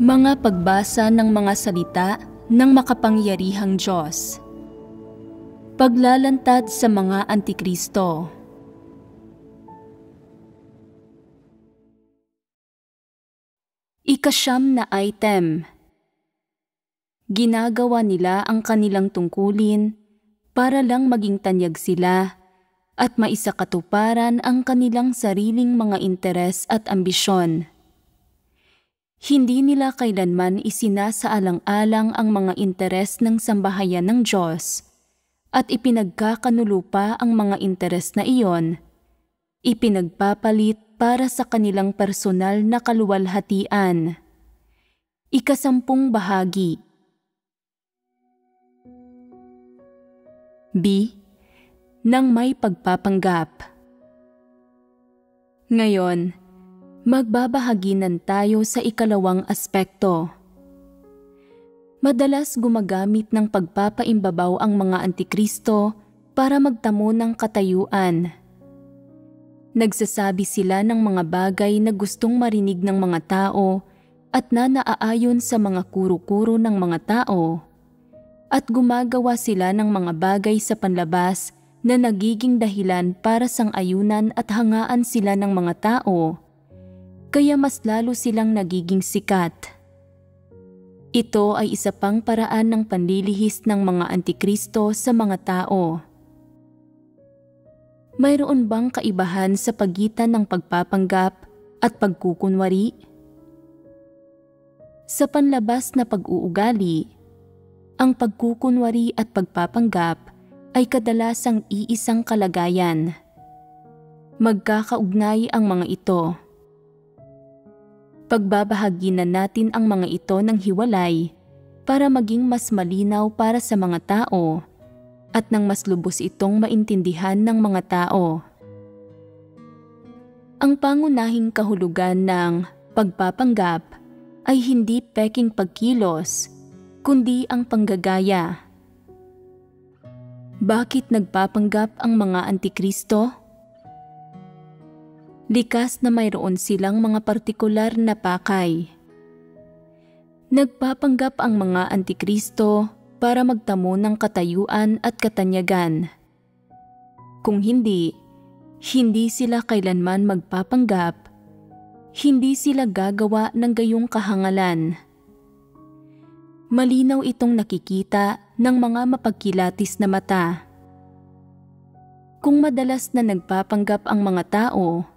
Mga pagbasa ng mga salita ng makapangyarihang Diyos. Paglalantad sa mga Antikristo. Ikasyam na item. Ginagawa nila ang kanilang tungkulin para lang maging tanyag sila at maisakatuparan ang kanilang sariling mga interes at ambisyon. Hindi nila kailanman isinasaalang-alang ang mga interes ng sambahayan ng Diyos at ipinagkakanulu pa ang mga interes na iyon, ipinagpapalit para sa kanilang personal na kaluwalhatian. Ikasampung bahagi. B. Nang may pagpapanggap. Ngayon, magbabahaginan tayo sa ikalawang aspekto. Madalas gumagamit ng pagpapaimbabaw ang mga Antikristo para magtamo ng katayuan. Nagsasabi sila ng mga bagay na gustong marinig ng mga tao at na naaayon sa mga kuro-kuro ng mga tao. At gumagawa sila ng mga bagay sa panlabas na nagiging dahilan para sang-ayunan at hangaan sila ng mga tao. Kaya mas lalo silang nagiging sikat. Ito ay isa pang paraan ng panlilihis ng mga Antikristo sa mga tao. Mayroon bang kaibahan sa pagitan ng pagpapanggap at pagkukunwari? Sa panlabas na pag-uugali, ang pagkukunwari at pagpapanggap ay kadalasang iisang kalagayan. Magkakaugnay ang mga ito. Pagbabahaginan natin ang mga ito ng hiwalay para maging mas malinaw para sa mga tao at nang mas lubos itong maintindihan ng mga tao. Ang pangunahing kahulugan ng pagpapanggap ay hindi peking pagkilos, kundi ang panggagaya. Bakit nagpapanggap ang mga Antikristo? Likas na mayroon silang mga partikular na pakay. Nagpapanggap ang mga Antikristo para magtamo ng katayuan at katanyagan. Kung hindi sila kailanman magpapanggap, hindi sila gagawa ng gayong kahangalan. Malinaw itong nakikita ng mga mapagkilatis na mata. Kung madalas na nagpapanggap ang mga tao,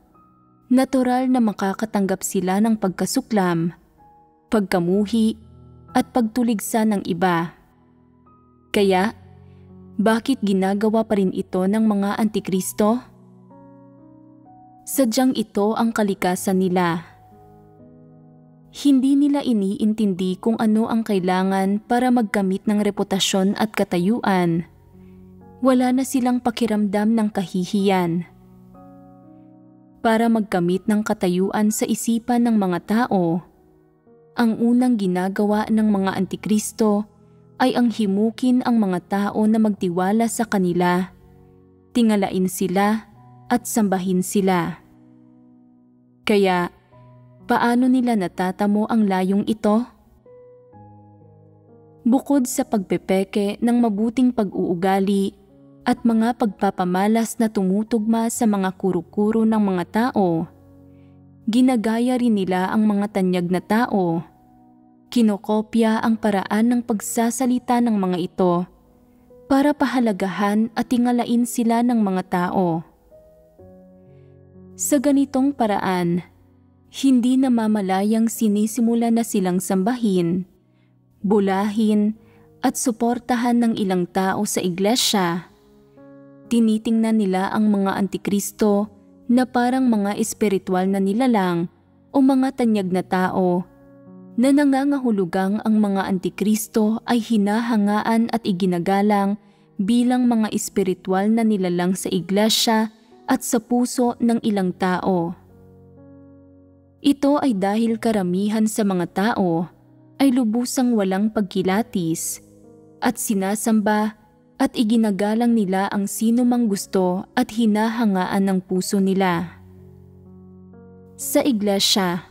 natural na makakatanggap sila ng pagkasuklam, pagkamuhi, at pagtuligsa ng iba. Kaya, bakit ginagawa pa rin ito ng mga Antikristo? Sadyang ito ang kalikasan nila. Hindi nila iniintindi kung ano ang kailangan para magkamit ng reputasyon at katayuan. Wala na silang pakiramdam ng kahihiyan. Para magkamit ng katayuan sa isipan ng mga tao, ang unang ginagawa ng mga Antikristo ay ang himukin ang mga tao na magtiwala sa kanila, tingalain sila at sambahin sila. Kaya, paano nila natatamo ang layong ito? Bukod sa pagpepeke ng mabuting pag-uugali at mga pagpapamalas na tumutugma sa mga kuro-kuro ng mga tao, ginagaya rin nila ang mga tanyag na tao. Kinokopya ang paraan ng pagsasalita ng mga ito para pahalagahan at tingalain sila ng mga tao. Sa ganitong paraan, hindi namamalayang sinisimula na silang sambahin, bulahin at suportahan ng ilang tao sa iglesia. Tinitingnan nila ang mga Antikristo na parang mga espiritual na nilalang o mga tanyag na tao na nangangahulugang ang mga Antikristo ay hinahangaan at iginagalang bilang mga espiritual na nilalang sa iglesia at sa puso ng ilang tao. Ito ay dahil karamihan sa mga tao ay lubusang walang pagkilatis at sinasamba at iginagalang nila ang sino mang gusto at hinahangaan ng puso nila. Sa iglesia,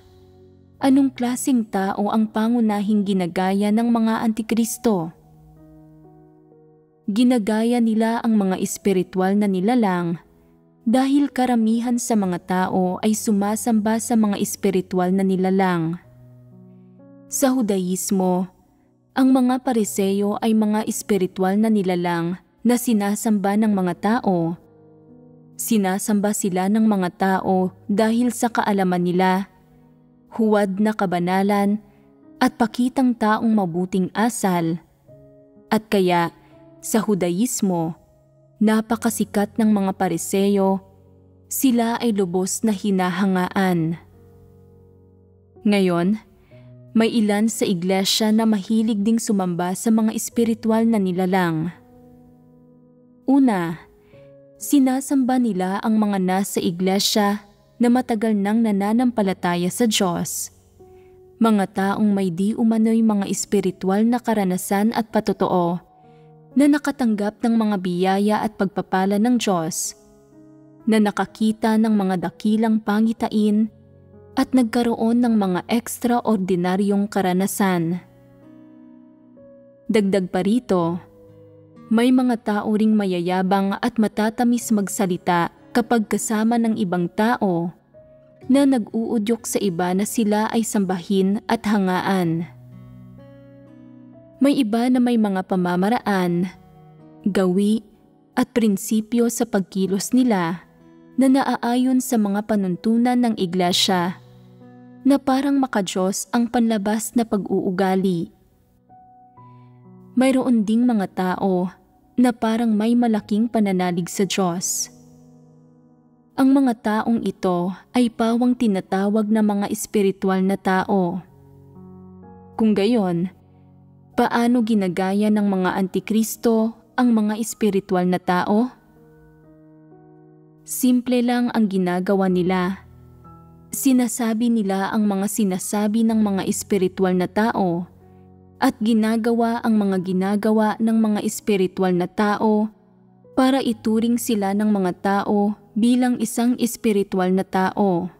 Anong klaseng tao ang pangunahing ginagaya ng mga Antikristo? Ginagaya nila ang mga espiritual na nilalang dahil karamihan sa mga tao ay sumasamba sa mga espiritual na nilalang. Sa Hudaismo, ang mga Pariseo ay mga espiritual na nilalang na sinasamba ng mga tao. Sinasamba sila ng mga tao dahil sa kaalaman nila, huwad na kabanalan at pakitang taong mabuting asal. At kaya, sa Hudaismo, napakasikat ng mga Pariseo, sila ay lubos na hinahangaan. Ngayon, may ilan sa iglesia na mahilig ding sumamba sa mga espiritual na nilalang. Una, sinasamba nila ang mga nasa iglesia na matagal nang nananampalataya sa Diyos. Mga taong may di umano'y mga espiritual na karanasan at patotoo na nakatanggap ng mga biyaya at pagpapala ng Diyos, na nakakita ng mga dakilang pangitain at nagkaroon ng mga ekstraordinaryong karanasan. Dagdag pa rito, may mga tao ring mayayabang at matatamis magsalita kapag kasama ng ibang tao na nag-uudyok sa iba na sila ay sambahin at hangaan. May iba na may mga pamamaraan, gawi at prinsipyo sa pagkilos nila na naaayon sa mga panuntunan ng iglesia na parang makadiyos ang panlabas na pag-uugali. Mayroon ding mga tao na parang may malaking pananalig sa Diyos. Ang mga taong ito ay pawang tinatawag na mga espiritual na tao. Kung gayon, paano ginagaya ng mga Antikristo ang mga espiritual na tao? Simple lang ang ginagawa nila. Sinasabi nila ang mga sinasabi ng mga espiritual na tao at ginagawa ang mga ginagawa ng mga espiritual na tao para ituring sila ng mga tao bilang isang espiritual na tao.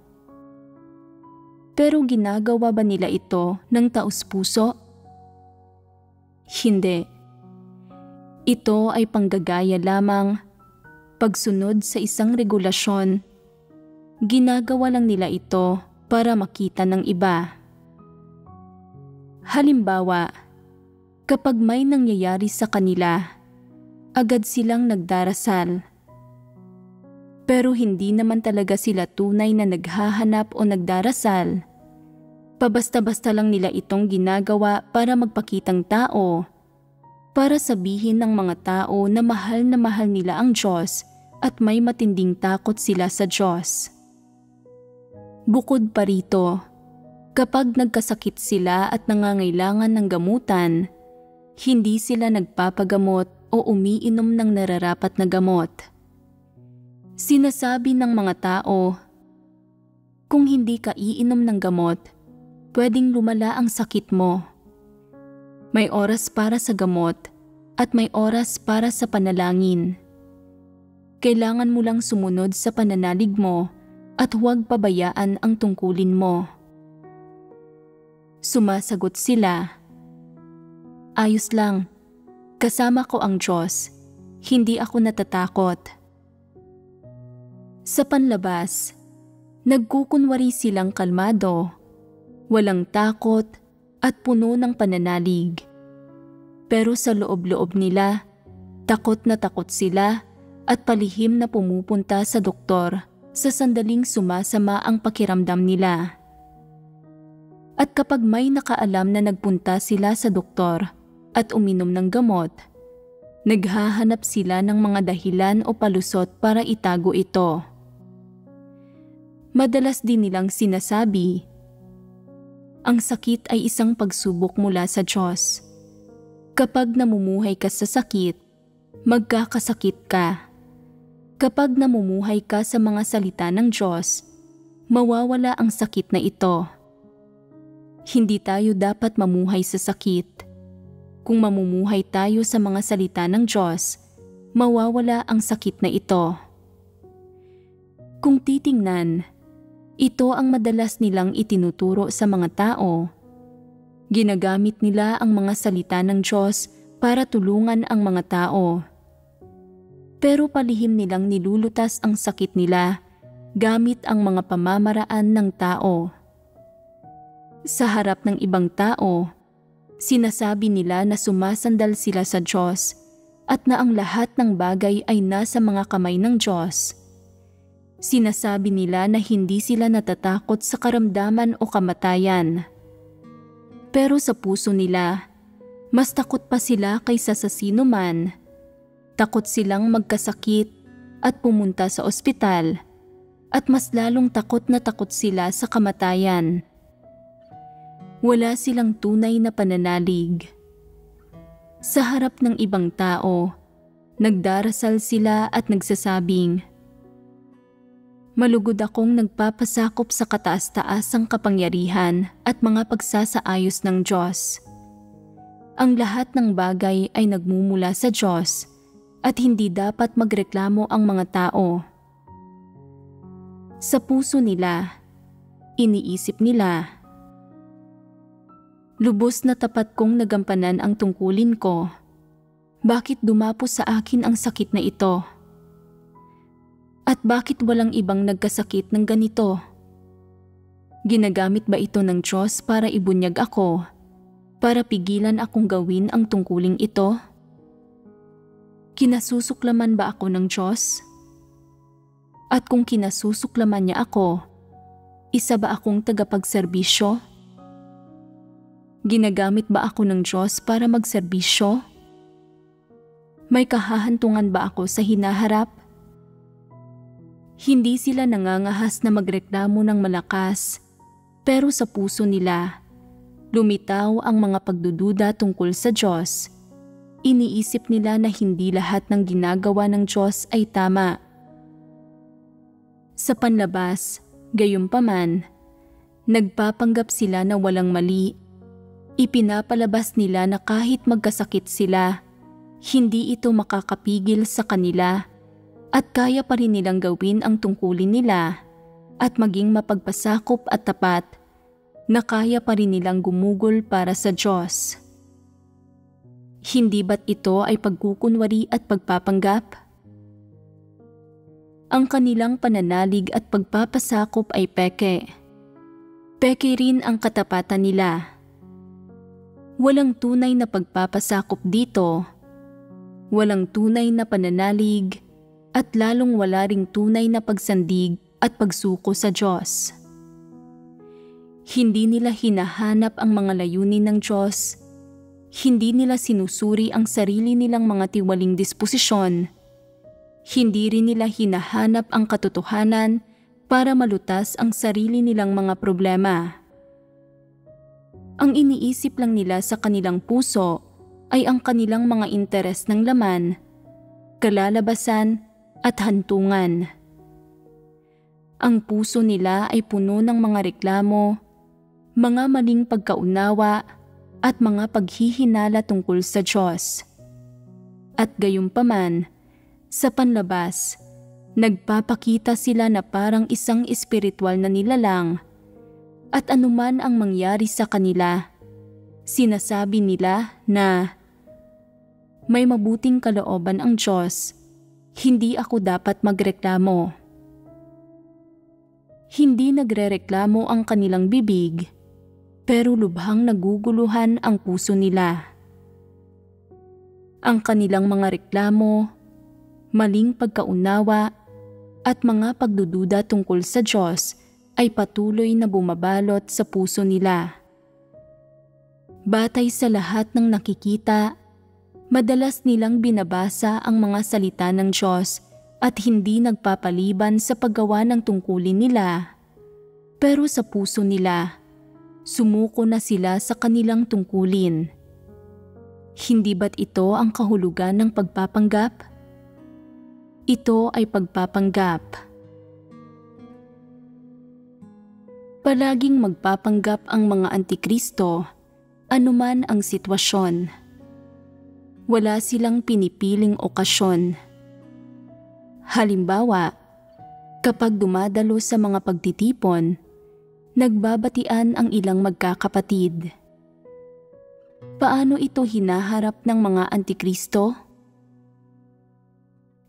Pero ginagawa ba nila ito ng taos-puso? Hindi. Ito ay panggagaya lamang, pagsunod sa isang regulasyon. Ginagawa lang nila ito para makita ng iba. Halimbawa, kapag may nangyayari sa kanila, agad silang nagdarasal. Pero hindi naman talaga sila tunay na naghahanap o nagdarasal. Pabasta-basta lang nila itong ginagawa para magpakitang tao, para sabihin ng mga tao na mahal nila ang Diyos at may matinding takot sila sa Diyos. Bukod pa rito, kapag nagkasakit sila at nangangailangan ng gamutan, hindi sila nagpapagamot o umiinom ng nararapat na gamot. Sinasabi ng mga tao, kung hindi ka iinom ng gamot, pwedeng lumala ang sakit mo. May oras para sa gamot at may oras para sa panalangin. Kailangan mo lang sumunod sa pananalig mo at huwag pabayaan ang tungkulin mo. Sumasagot sila, ayos lang, kasama ko ang Diyos, hindi ako natatakot. Sa panlabas, nagkukunwari silang kalmado, walang takot at puno ng pananalig. Pero sa loob-loob nila, takot na takot sila at palihim na pumupunta sa doktor sa sandaling sumasama ang pakiramdam nila. At kapag may nakaalam na nagpunta sila sa doktor at uminom ng gamot, naghahanap sila ng mga dahilan o palusot para itago ito. Madalas din nilang sinasabi, ang sakit ay isang pagsubok mula sa Diyos. Kapag namumuhay ka sa sakit, magkakasakit ka. Kapag namumuhay ka sa mga salita ng Diyos, mawawala ang sakit na ito. Hindi tayo dapat mamuhay sa sakit. Kung mamumuhay tayo sa mga salita ng Diyos, mawawala ang sakit na ito. Kung titingnan, Ito ang madalas nilang itinuturo sa mga tao. Ginagamit nila ang mga salita ng Diyos para tulungan ang mga tao. Pero palihim nilang nilulutas ang sakit nila gamit ang mga pamamaraan ng tao. Sa harap ng ibang tao, sinasabi nila na sumasandal sila sa Diyos at na ang lahat ng bagay ay nasa mga kamay ng Diyos. Sinasabi nila na hindi sila natatakot sa karamdaman o kamatayan. Pero sa puso nila, mas takot pa sila kaysa sa sino man. Takot silang magkasakit at pumunta sa ospital, at mas lalong takot na takot sila sa kamatayan. Wala silang tunay na pananalig. Sa harap ng ibang tao, nagdarasal sila at nagsasabing, "Malugod akong nagpapasakop sa kataas-taasang kapangyarihan at mga pagsasaayos ng Diyos. Ang lahat ng bagay ay nagmumula sa Diyos at hindi dapat magreklamo ang mga tao." Sa puso nila, iniisip nila, "Lubos na tapat kong nagampanan ang tungkulin ko. Bakit dumapo sa akin ang sakit na ito? At bakit walang ibang nagkasakit ng ganito? Ginagamit ba ito ng Diyos para ibunyag ako, para pigilan akong gawin ang tungkuling ito? Kinasusuklaman ba ako ng Diyos? At kung kinasusuklaman niya ako, isa ba akong tagapagserbisyo? Ginagamit ba ako ng Diyos para magserbisyo? May kahahantungan ba ako sa hinaharap?" Hindi sila nangangahas na magreklamo ng malakas, pero sa puso nila, lumitaw ang mga pagdududa tungkol sa Diyos. Iniisip nila na hindi lahat ng ginagawa ng Diyos ay tama. Sa panlabas, gayunpaman, nagpapanggap sila na walang mali. Ipinapalabas nila na kahit magkasakit sila, hindi ito makakapigil sa kanila at kaya pa rin nilang gawin ang tungkulin nila at maging mapagpasakop at tapat na kaya pa rin nilang gumugol para sa Diyos. Hindi ba't ito ay pagkukunwari at pagpapanggap? Ang kanilang pananalig at pagpapasakop ay peke. Peke rin ang katapatan nila. Walang tunay na pagpapasakop dito. Walang tunay na pananalig at lalong wala ring tunay na pagsandig at pagsuko sa Diyos. Hindi nila hinahanap ang mga layunin ng Diyos. Hindi nila sinusuri ang sarili nilang mga tiwaling disposisyon. Hindi rin nila hinahanap ang katotohanan para malutas ang sarili nilang mga problema. Ang iniisip lang nila sa kanilang puso ay ang kanilang mga interes ng laman, kalalabasan at hantungan. Ang puso nila ay puno ng mga reklamo, mga maling pagkaunawa at mga paghihinala tungkol sa Diyos. At gayunpaman, sa panlabas, nagpapakita sila na parang isang espiritual na nilalang at anuman ang mangyari sa kanila, sinasabi nila na may mabuting kalooban ang Diyos. Hindi ako dapat magreklamo. Hindi nagrereklamo ang kanilang bibig, pero lubhang naguguluhan ang puso nila. Ang kanilang mga reklamo, maling pagkaunawa, at mga pagdududa tungkol sa Diyos ay patuloy na bumabalot sa puso nila. Batay sa lahat ng nakikita, madalas nilang binabasa ang mga salita ng Diyos at hindi nagpapaliban sa paggawa ng tungkulin nila. Pero sa puso nila, sumuko na sila sa kanilang tungkulin. Hindi ba't ito ang kahulugan ng pagpapanggap? Ito ay pagpapanggap. Palaging magpapanggap ang mga antikristo, anuman ang sitwasyon. Wala silang pinipiling okasyon. Halimbawa, Kapag dumadalo sa mga pagtitipon, nagbabatian ang ilang magkakapatid. Paano ito hinaharap ng mga antikristo?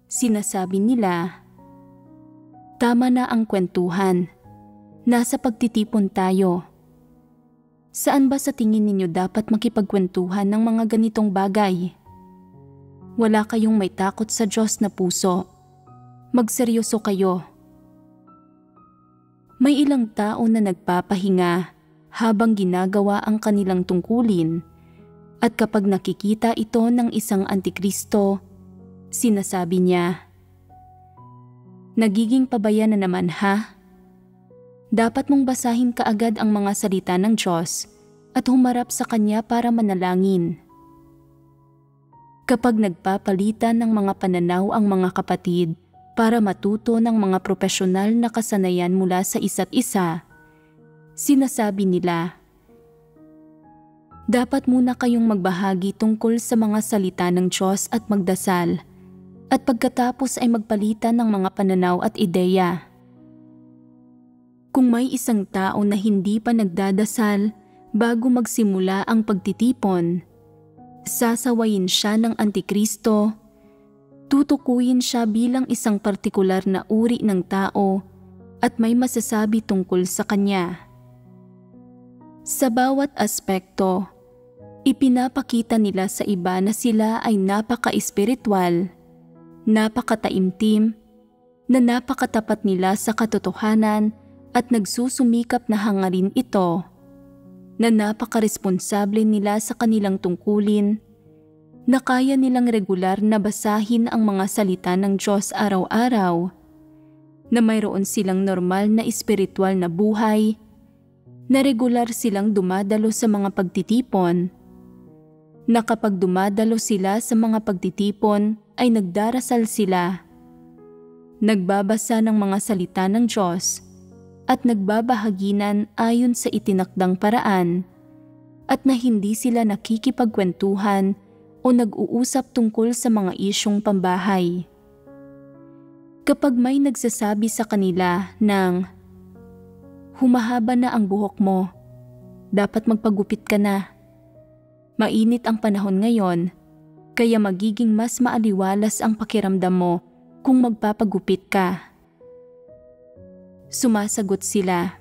Sinasabi nila, tama na ang kwentuhan. Nasa pagtitipon tayo. Saan ba sa tingin ninyo dapat makipagkwentuhan ng mga ganitong bagay? Wala kayong may takot sa Diyos na puso. Magseryoso kayo. May ilang tao na nagpapahinga habang ginagawa ang kanilang tungkulin, at kapag nakikita ito ng isang antikristo, sinasabi niya, "Nagiging pabaya na naman ha? Dapat mong basahin kaagad ang mga salita ng Diyos at humarap sa Kanya para manalangin." Kapag nagpapalitan ng mga pananaw ang mga kapatid para matuto ng mga propesyonal na kasanayan mula sa isa't isa, sinasabi nila, dapat muna kayong magbahagi tungkol sa mga salita ng Diyos at magdasal, at pagkatapos ay magpalitan ng mga pananaw at ideya. Kung may isang tao na hindi pa nagdadasal bago magsimula ang pagtitipon, sasawayin siya ng antikristo. Tutukuyin siya bilang isang partikular na uri ng tao at may masasabi tungkol sa kanya. Sa bawat aspekto, ipinapakita nila sa iba na sila ay napaka-espiritual, napakataimtim, na napakatapat nila sa katotohanan at nagsusumikap na hangarin ito, na napaka-responsable nila sa kanilang tungkulin, na kaya nilang regular na basahin ang mga salita ng Diyos araw-araw, na mayroon silang normal na espiritual na buhay, na regular silang dumadalo sa mga pagtitipon, na kapag dumadalo sila sa mga pagtitipon ay nagdarasal sila, nagbabasa ng mga salita ng Diyos at nagbabahaginan ayon sa itinakdang paraan, at na hindi sila nakikipagkwentuhan o nag-uusap tungkol sa mga isyong pambahay. Kapag may nagsasabi sa kanila ng, humahaba na ang buhok mo, dapat magpagupit ka na. Mainit ang panahon ngayon, kaya magiging mas maaliwalas ang pakiramdam mo kung magpapagupit ka. Sumasagot sila,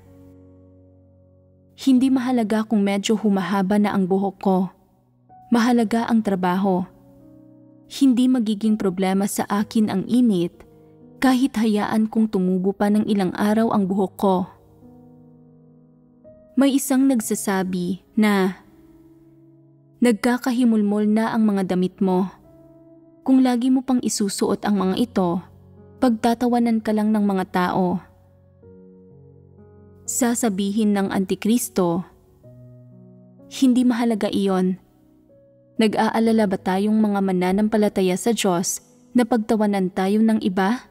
hindi mahalaga kung medyo humahaba na ang buhok ko. Mahalaga ang trabaho. Hindi magiging problema sa akin ang init kahit hayaan kong tumubo pa ng ilang araw ang buhok ko. May isang nagsasabi na, nagkakahimulmol na ang mga damit mo. Kung lagi mo pang isusuot ang mga ito, pagtatawanan ka lang ng mga tao. Sasabihin ng antikristo, hindi mahalaga iyon. Nag-aalala ba tayong mga mananampalataya sa Diyos na pagtawanan tayo ng iba?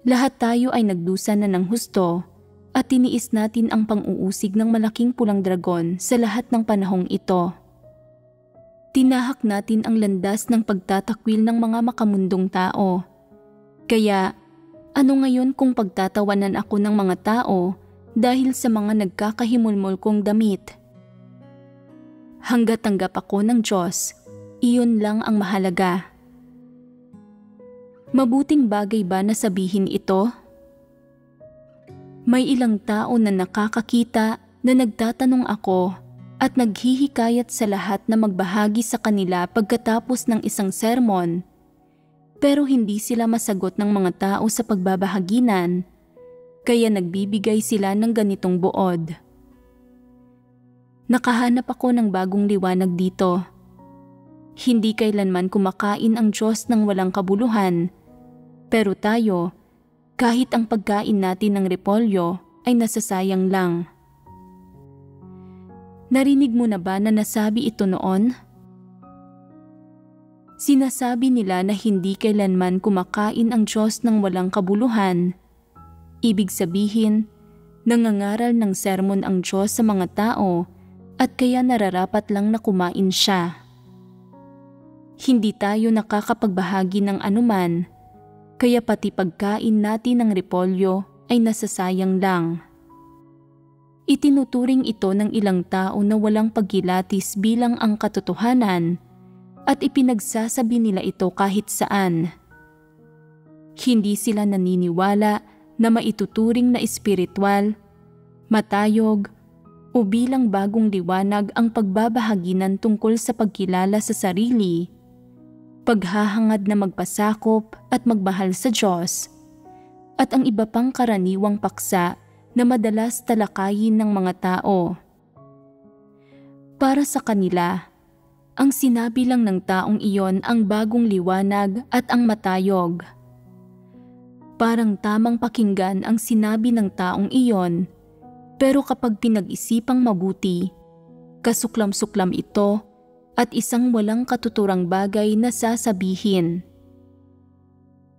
Lahat tayo ay nagdusa na ng husto at tiniis natin ang pang-uusig ng malaking pulang dragon sa lahat ng panahong ito. Tinahak natin ang landas ng pagtatakwil ng mga makamundong tao. Kaya, ano ngayon kung pagtatawanan ako ng mga tao dahil sa mga nagkakahimulmol kong damit? Hangga't tanggap ako ng Diyos, iyon lang ang mahalaga. Mabuting bagay ba na sabihin ito? May ilang tao na nakakakita na nagtatanong ako at naghihikayat sa lahat na magbahagi sa kanila pagkatapos ng isang sermon, pero hindi sila masagot ng mga tao sa pagbabahaginan, kaya nagbibigay sila ng ganitong buod. Nakahanap ako ng bagong liwanag dito. Hindi kailanman kumakain ang Diyos ng walang kabuluhan, pero tayo, kahit ang pagkain natin ng repolyo ay nasasayang lang. Narinig mo na ba na nasabi ito noon? Sinasabi nila na hindi kailanman kumakain ang Diyos ng walang kabuluhan. Ibig sabihin, nangangaral ng sermon ang Diyos sa mga tao at kaya nararapat lang na kumain siya. Hindi tayo nakakapagbahagi ng anuman kaya pati pagkain natin ng repolyo ay nasasayang lang. Itinuturing ito ng ilang tao na walang pagkilatis bilang ang katotohanan at ipinagsasabi nila ito kahit saan. Hindi sila naniniwala na maituturing na espiritual, matayog, o bilang bagong liwanag ang pagbabahaginan tungkol sa pagkilala sa sarili, paghahangad na magpasakop at magmahal sa Diyos, at ang iba pang karaniwang paksa na madalas talakayin ng mga tao. Para sa kanila, ang sinabi lang ng taong iyon ang bagong liwanag at ang matayog. Parang tamang pakinggan ang sinabi ng taong iyon, pero kapag pinag-isipang mabuti, kasuklam-suklam ito at isang walang katuturang bagay na sasabihin.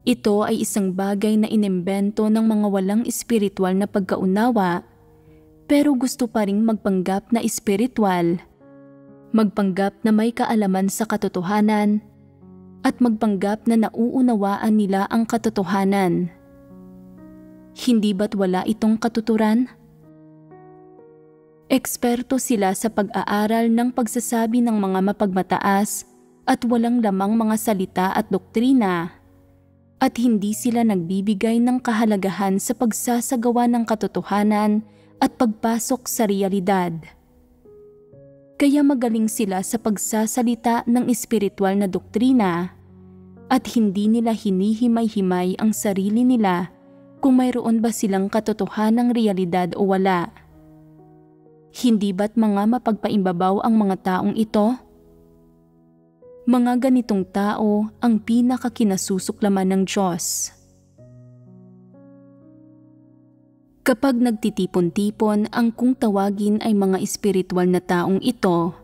Ito ay isang bagay na inimbento ng mga walang espiritual na pagkaunawa, pero gusto pa ring magpanggap na espiritual, magpanggap na may kaalaman sa katotohanan, at magpanggap na nauunawaan nila ang katotohanan. Hindi ba't wala itong katuturan? Eksperto sila sa pag-aaral ng pagsasabi ng mga mapagmataas at walang lamang mga salita at doktrina, at hindi sila nagbibigay ng kahalagahan sa pagsasagawa ng katotohanan at pagpasok sa realidad. Kaya magaling sila sa pagsasalita ng espiritual na doktrina at hindi nila hinihimay-himay ang sarili nila kung mayroon ba silang katotohanang realidad o wala. Hindi ba't mga mapagpaimbabaw ang mga taong ito? Mga ganitong tao ang pinakakinasusuklaman ng Diyos. Kapag nagtitipon-tipon ang kung tawagin ay mga espiritual na taong ito,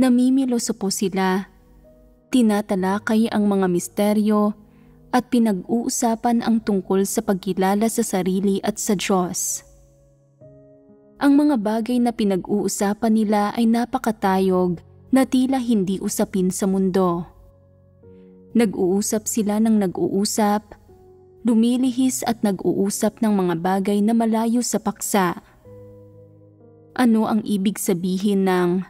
namimiloso po sila, tinatalakay ang mga misteryo at pinag-uusapan ang tungkol sa pagkilala sa sarili at sa Diyos. Ang mga bagay na pinag-uusapan nila ay napakatayog na tila hindi usapin sa mundo. Nag-uusap sila ng nag-uusap, lumilihis at nag-uusap ng mga bagay na malayo sa paksa. Ano ang ibig sabihin ng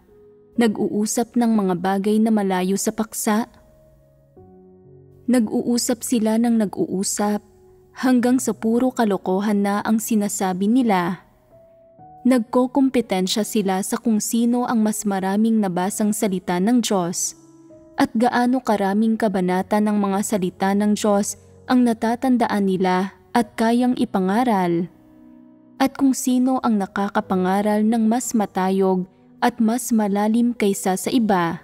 nag-uusap ng mga bagay na malayo sa paksa? Nag-uusap sila ng nag-uusap hanggang sa puro kalokohan na ang sinasabi nila. Nagkokompetensya sila sa kung sino ang mas maraming nabasang salita ng Diyos at gaano karaming kabanata ng mga salita ng Diyos ang natatandaan nila at kayang ipangaral, at kung sino ang nakakapangaral ng mas matayog at mas malalim kaysa sa iba,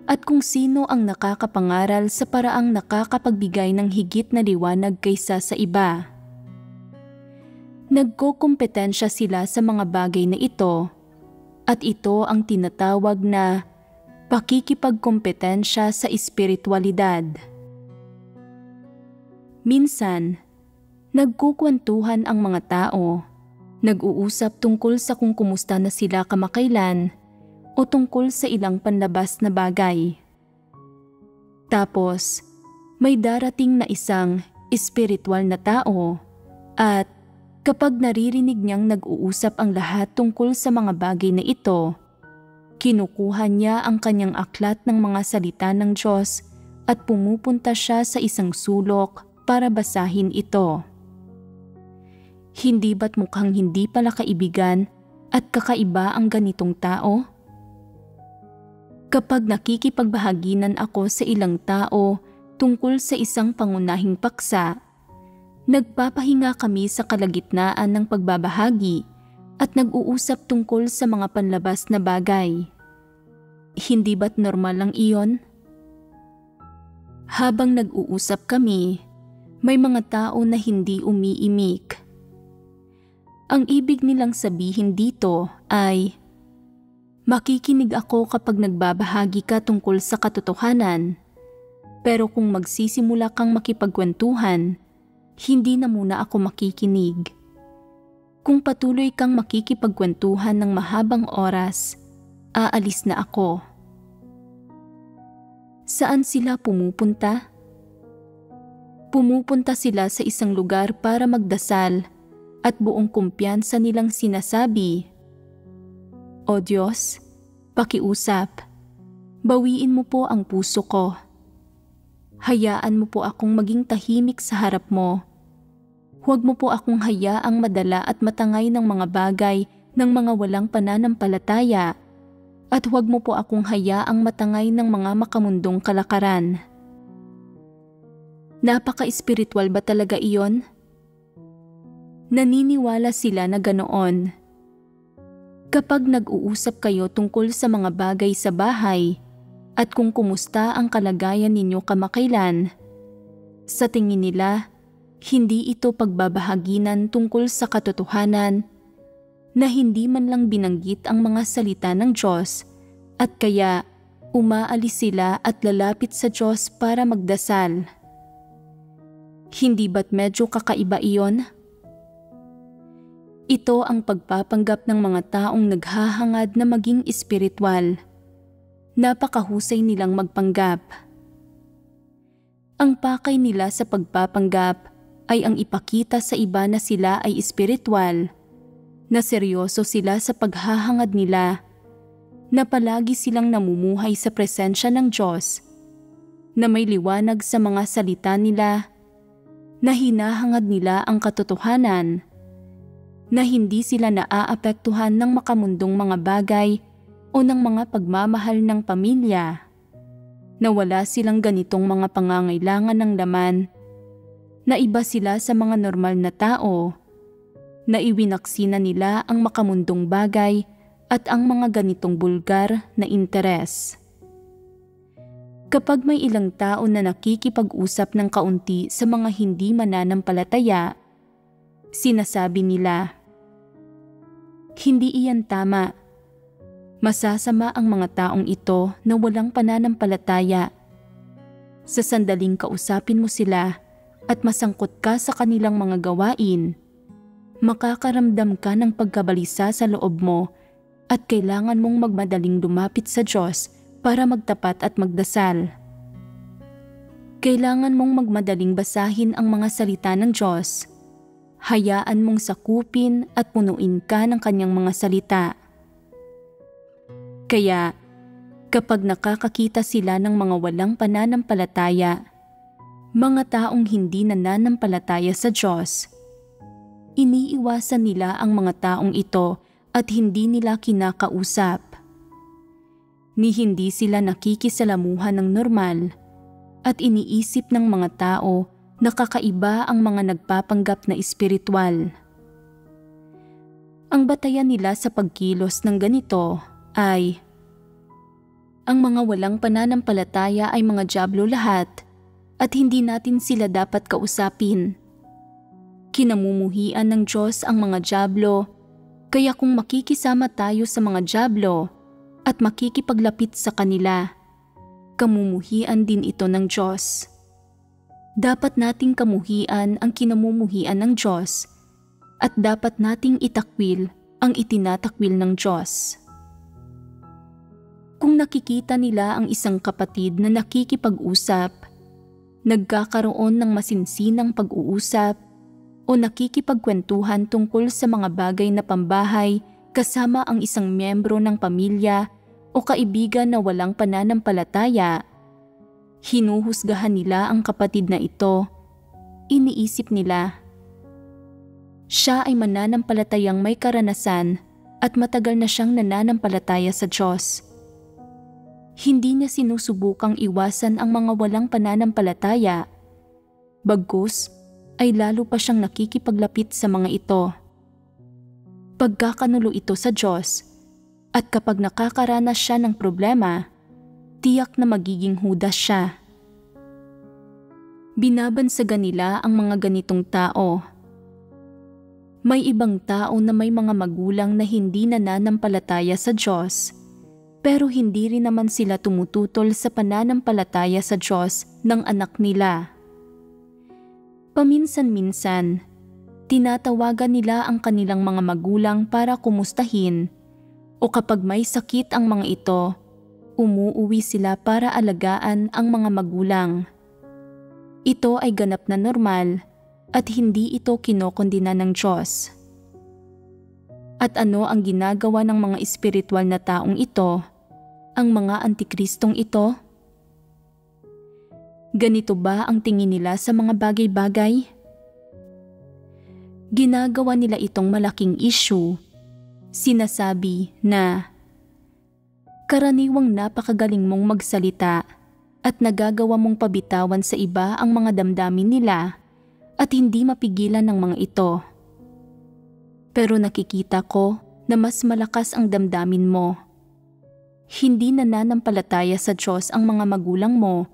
at kung sino ang nakakapangaral sa paraang nakakapagbigay ng higit na liwanag kaysa sa iba. Nagkokompetensya sila sa mga bagay na ito, at ito ang tinatawag na pakikipagkompetensya sa espiritualidad. Minsan, nagkukwentuhan ang mga tao, nag-uusap tungkol sa kung kumusta na sila kamakailan o tungkol sa ilang panlabas na bagay. Tapos, may darating na isang espiritual na tao at kapag naririnig niyang nag-uusap ang lahat tungkol sa mga bagay na ito, kinukuha niya ang kanyang aklat ng mga salita ng Diyos at pumupunta siya sa isang sulok para basahin ito. Hindi ba't mukhang hindi pala kaibigan at kakaiba ang ganitong tao? Kapag nakikipagbahaginan ako sa ilang tao tungkol sa isang pangunahing paksa, nagpapahinga kami sa kalagitnaan ng pagbabahagi at nag-uusap tungkol sa mga panlabas na bagay. Hindi ba't normal lang iyon? Habang nag-uusap kami, may mga tao na hindi umiimik. Ang ibig nilang sabihin dito ay, makikinig ako kapag nagbabahagi ka tungkol sa katotohanan, pero kung magsisimula kang makipagkwentuhan, hindi na muna ako makikinig. Kung patuloy kang makikipagkwentuhan ng mahabang oras, aalis na ako. Saan sila pumupunta? Pumupunta sila sa isang lugar para magdasal at buong kumpiyansa nilang sinasabi, "O Diyos, pakiusap, bawiin mo po ang puso ko. Hayaan mo po akong maging tahimik sa harap mo. Huwag mo po akong hayaang madala at matangay ng mga bagay ng mga walang pananampalataya at huwag mo po akong hayaang matangay ng mga makamundong kalakaran." Napaka-espiritual ba talaga iyon? Naniniwala sila na ganoon. Kapag nag-uusap kayo tungkol sa mga bagay sa bahay at kung kumusta ang kalagayan ninyo kamakailan, sa tingin nila, hindi ito pagbabahaginan tungkol sa katotohanan na hindi man lang binanggit ang mga salita ng Diyos at kaya umaalis sila at lalapit sa Diyos para magdasal. Hindi ba't medyo kakaiba iyon? Ito ang pagpapanggap ng mga taong naghahangad na maging espiritual. Napakahusay nilang magpanggap. Ang pakay nila sa pagpapanggap ay ang ipakita sa iba na sila ay espiritual, na seryoso sila sa paghahangad nila, na palagi silang namumuhay sa presensya ng Diyos, na may liwanag sa mga salita nila, na hinahangad nila ang katotohanan, na hindi sila naaapektuhan ng makamundong mga bagay o ng mga pagmamahal ng pamilya, na wala silang ganitong mga pangangailangan ng laman, na iba sila sa mga normal na tao, na iwinaksina nila ang makamundong bagay at ang mga ganitong bulgar na interes. Kapag may ilang tao na nakikipag-usap ng kaunti sa mga hindi mananampalataya, sinasabi nila, "Hindi iyan tama. Masasama ang mga taong ito na walang pananampalataya. Sa sandaling kausapin mo sila at masangkot ka sa kanilang mga gawain, makakaramdam ka ng pagkabalisa sa loob mo at kailangan mong magmadaling lumapit sa Diyos para magtapat at magdasal. Kailangan mong magmadaling basahin ang mga salita ng Diyos. Hayaan mong sakupin at punuin ka ng kanyang mga salita." Kaya, kapag nakakakita sila ng mga walang pananampalataya, mga taong hindi nananampalataya sa Diyos, iniiwasan nila ang mga taong ito at hindi nila kinakausap. Ni hindi sila nakikisalamuhan ng normal at iniisip ng mga tao na kakaiba ang mga nagpapanggap na espiritual. Ang batayan nila sa pagkilos ng ganito ay, ang mga walang pananampalataya ay mga dyablo lahat at hindi natin sila dapat kausapin. Kinamumuhian ng Diyos ang mga dyablo, kaya kung makikisama tayo sa mga dyablo at makikipaglapit sa kanila, kamumuhian din ito ng Diyos. Dapat nating kamuhian ang kinamumuhian ng Diyos at dapat nating itakwil ang itinatakwil ng Diyos. Kung nakikita nila ang isang kapatid na nakikipag-usap, nagkakaroon ng masinsinang pag-uusap o nakikipagkwentuhan tungkol sa mga bagay na pambahay kasama ang isang miyembro ng pamilya o kaibigan na walang pananampalataya, hinuhusgahan nila ang kapatid na ito. Iniisip nila, siya ay mananampalatayang may karanasan at matagal na siyang nananampalataya sa Diyos. Hindi niya sinusubukang iwasan ang mga walang pananampalataya, bagkus ay lalo pa siyang nakikipaglapit sa mga ito. Pagkakanulo ito sa Diyos, at kapag nakakaranas siya ng problema, tiyak na magiging Judas siya. Binabansagan nila ang mga ganitong tao. May ibang tao na may mga magulang na hindi nananampalataya sa Diyos, pero hindi rin naman sila tumututol sa pananampalataya sa Diyos ng anak nila. Paminsan-minsan, tinatawagan nila ang kanilang mga magulang para kumustahin, o kapag may sakit ang mga ito, umuuwi sila para alagaan ang mga magulang. ito ay ganap na normal at hindi ito kinokondina ng Diyos. At ano ang ginagawa ng mga espiritual na taong ito, ang mga antikristong ito? Ganito ba ang tingin nila sa mga bagay-bagay? Ginagawa nila itong malaking issue. Sinasabi na, karaniwang napakagaling mong magsalita at nagagawa mong pabitawan sa iba ang mga damdamin nila at hindi mapigilan ng mga ito. Pero nakikita ko na mas malakas ang damdamin mo. Hindi nananampalataya sa Diyos ang mga magulang mo,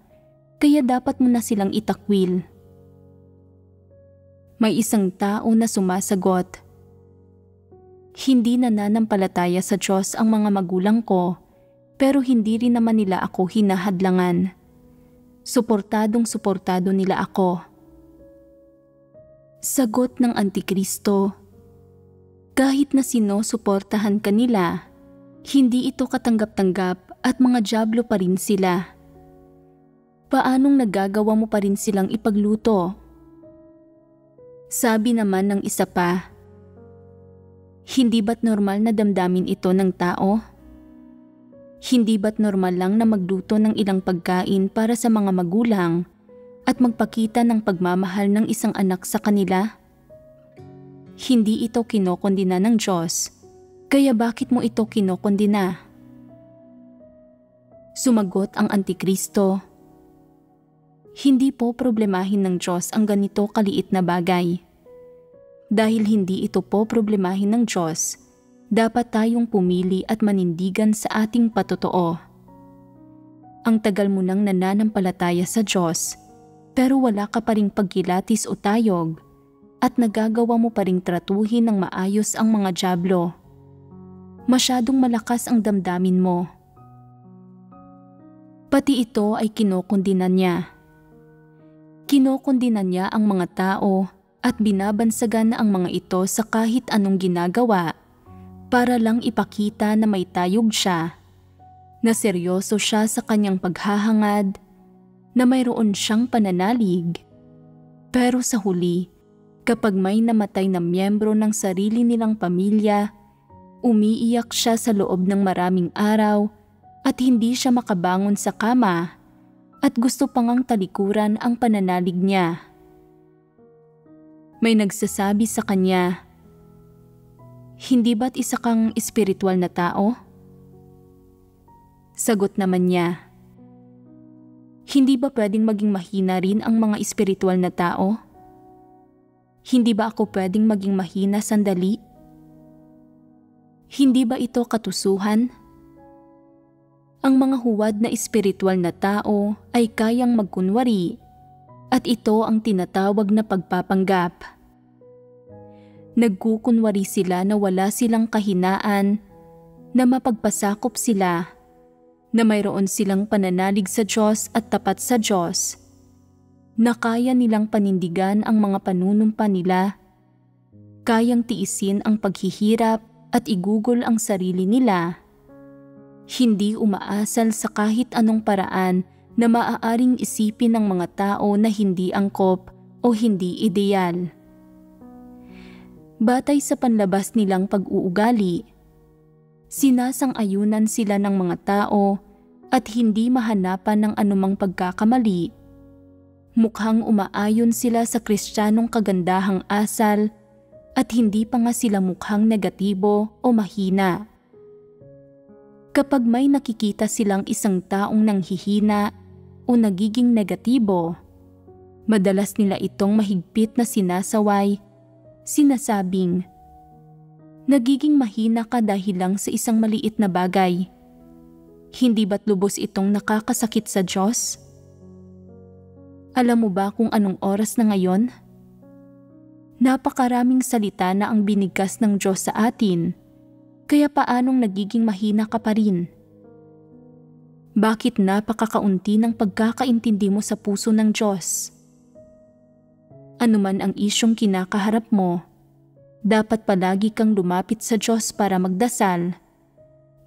kaya dapat mo na silang itakwil. May isang tao na sumasagot, hindi nananampalataya sa Diyos ang mga magulang ko, pero hindi rin naman nila ako hinahadlangan. Suportadong-suportado nila ako. Sagot ng Antikristo, kahit na sinusuportahan ka nila, hindi ito katanggap-tanggap at mga dyablo pa rin sila. Paanong nagagawa mo pa rin silang ipagluto? Sabi naman ng isa pa, hindi ba't normal na damdamin ito ng tao? Hindi ba't normal lang na magluto ng ilang pagkain para sa mga magulang at magpakita ng pagmamahal ng isang anak sa kanila? Hindi ito kinokondina ng Diyos, kaya bakit mo ito kinokondina? Sumagot ang Antikristo, hindi po problemahin ng Diyos ang ganito kaliit na bagay. Dahil hindi ito po problemahin ng Diyos, dapat tayong pumili at manindigan sa ating patotoo. Ang tagal mo nang nananampalataya sa Diyos, pero wala ka pa ring pagkilatis o tayog, at nagagawa mo pa ring tratuhin ng maayos ang mga dyablo. Masyadong malakas ang damdamin mo. Pati ito ay kinokondina niya. Kinokondina niya ang mga tao at binabansagan ang mga ito sa kahit anong ginagawa para lang ipakita na may tayog siya, na seryoso siya sa kanyang paghahangad, na mayroon siyang pananalig. Pero sa huli, kapag may namatay na miyembro ng sarili nilang pamilya, umiiyak siya sa loob ng maraming araw at hindi siya makabangon sa kama at gusto pang ang talikuran ang pananalig niya. May nagsasabi sa kanya, hindi ba't isa kang espiritual na tao? Sagot naman niya, hindi ba pwedeng maging mahina rin ang mga espiritual na tao? Hindi ba ako pwedeng maging mahina sandali? Hindi ba ito katusuhan? Ang mga huwad na espiritual na tao ay kayang magkunwari at ito ang tinatawag na pagpapanggap. Nagkukunwari sila na wala silang kahinaan, na mapagpasakop sila, na mayroon silang pananalig sa Diyos at tapat sa Diyos, na kaya nilang panindigan ang mga panunumpa nila, kayang tiisin ang paghihirap at igugol ang sarili nila, hindi umaasal sa kahit anong paraan na maaaring isipin ng mga tao na hindi angkop o hindi ideal. Batay sa panlabas nilang pag-uugali, sinasang-ayunan sila ng mga tao at hindi mahanapan ng anumang pagkakamali. Mukhang umaayon sila sa Kristiyanong kagandahang asal at hindi pa nga sila mukhang negatibo o mahina. Kapag may nakikita silang isang taong nanghihina o nagiging negatibo, madalas nila itong mahigpit na sinasaway, sinasabing, nagiging mahina ka dahil lang sa isang maliit na bagay. Hindi ba't lubos itong nakakasakit sa Diyos? Alam mo ba kung anong oras na ngayon? Napakaraming salita na ang binigkas ng Diyos sa atin, kaya paanong nagiging mahina ka pa rin? Bakit napakakaunti ng pagkakaintindi mo sa puso ng Diyos? Ano man ang isyong kinakaharap mo, dapat palagi kang lumapit sa Diyos para magdasal,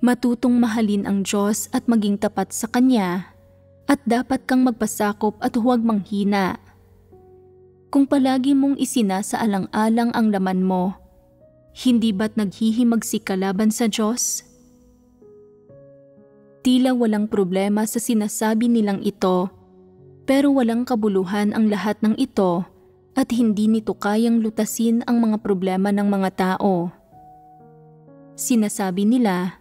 matutong mahalin ang Diyos at maging tapat sa Kanya, at dapat kang magpasakop at huwag manghina. Kung palagi mong isinasaalang-alang ang laman mo, hindi ba't naghihimagsik ka laban sa Diyos? Tila walang problema sa sinasabi nilang ito, pero walang kabuluhan ang lahat ng ito at hindi nito kayang lutasin ang mga problema ng mga tao. Sinasabi nila,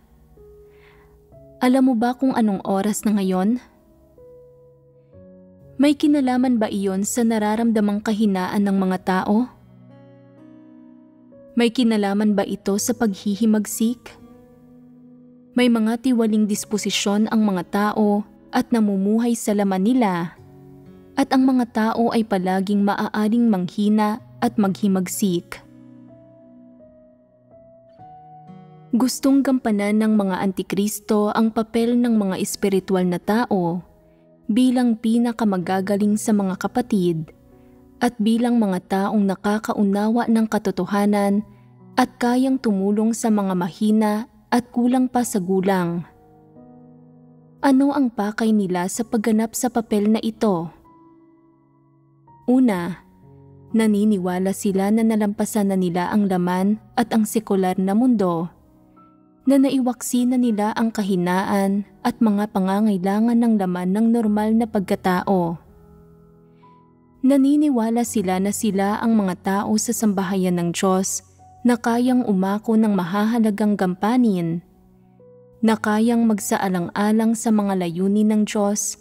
"Alam mo ba kung anong oras na ngayon?" May kinalaman ba iyon sa nararamdamang kahinaan ng mga tao? May kinalaman ba ito sa paghihimagsik? May mga tiwaling disposisyon ang mga tao at namumuhay sa laman nila, at ang mga tao ay palaging maaaring manghina at maghimagsik. Gustong gampanan ng mga antikristo ang papel ng mga espiritual na tao bilang pinakamagagaling sa mga kapatid at bilang mga taong nakakaunawa ng katotohanan at kayang tumulong sa mga mahina at kulang pa sa gulang. Ano ang pakay nila sa pagganap sa papel na ito? Una, naniniwala sila na nalampasan na nila ang laman at ang sekular na mundo, na naiwaksi na nila ang kahinaan at mga pangangailangan ng laman ng normal na pagkatao. Naniniwala sila na sila ang mga tao sa sambahayan ng Diyos na kayang umako ng mahahalagang gampanin, na kayang magsaalang-alang sa mga layunin ng Diyos,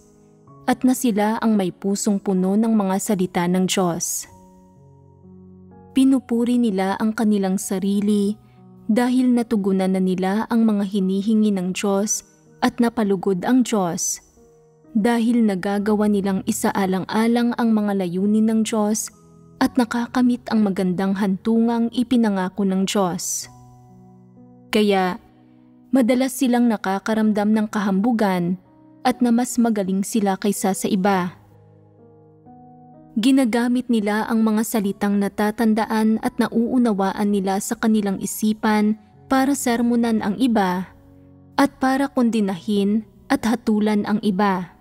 at na sila ang may pusong puno ng mga salita ng Diyos. Pinupuri nila ang kanilang sarili dahil natugunan na nila ang mga hinihingi ng Diyos at napalugod ang Diyos, dahil nagagawa nilang isaalang-alang ang mga layunin ng Diyos at nakakamit ang magandang hantungang ipinangako ng Diyos. Kaya, madalas silang nakakaramdam ng kahambugan at na mas magaling sila kaysa sa iba. Ginagamit nila ang mga salitang natatandaan at nauunawaan nila sa kanilang isipan para sermonan ang iba at para kondinahin at hatulan ang iba.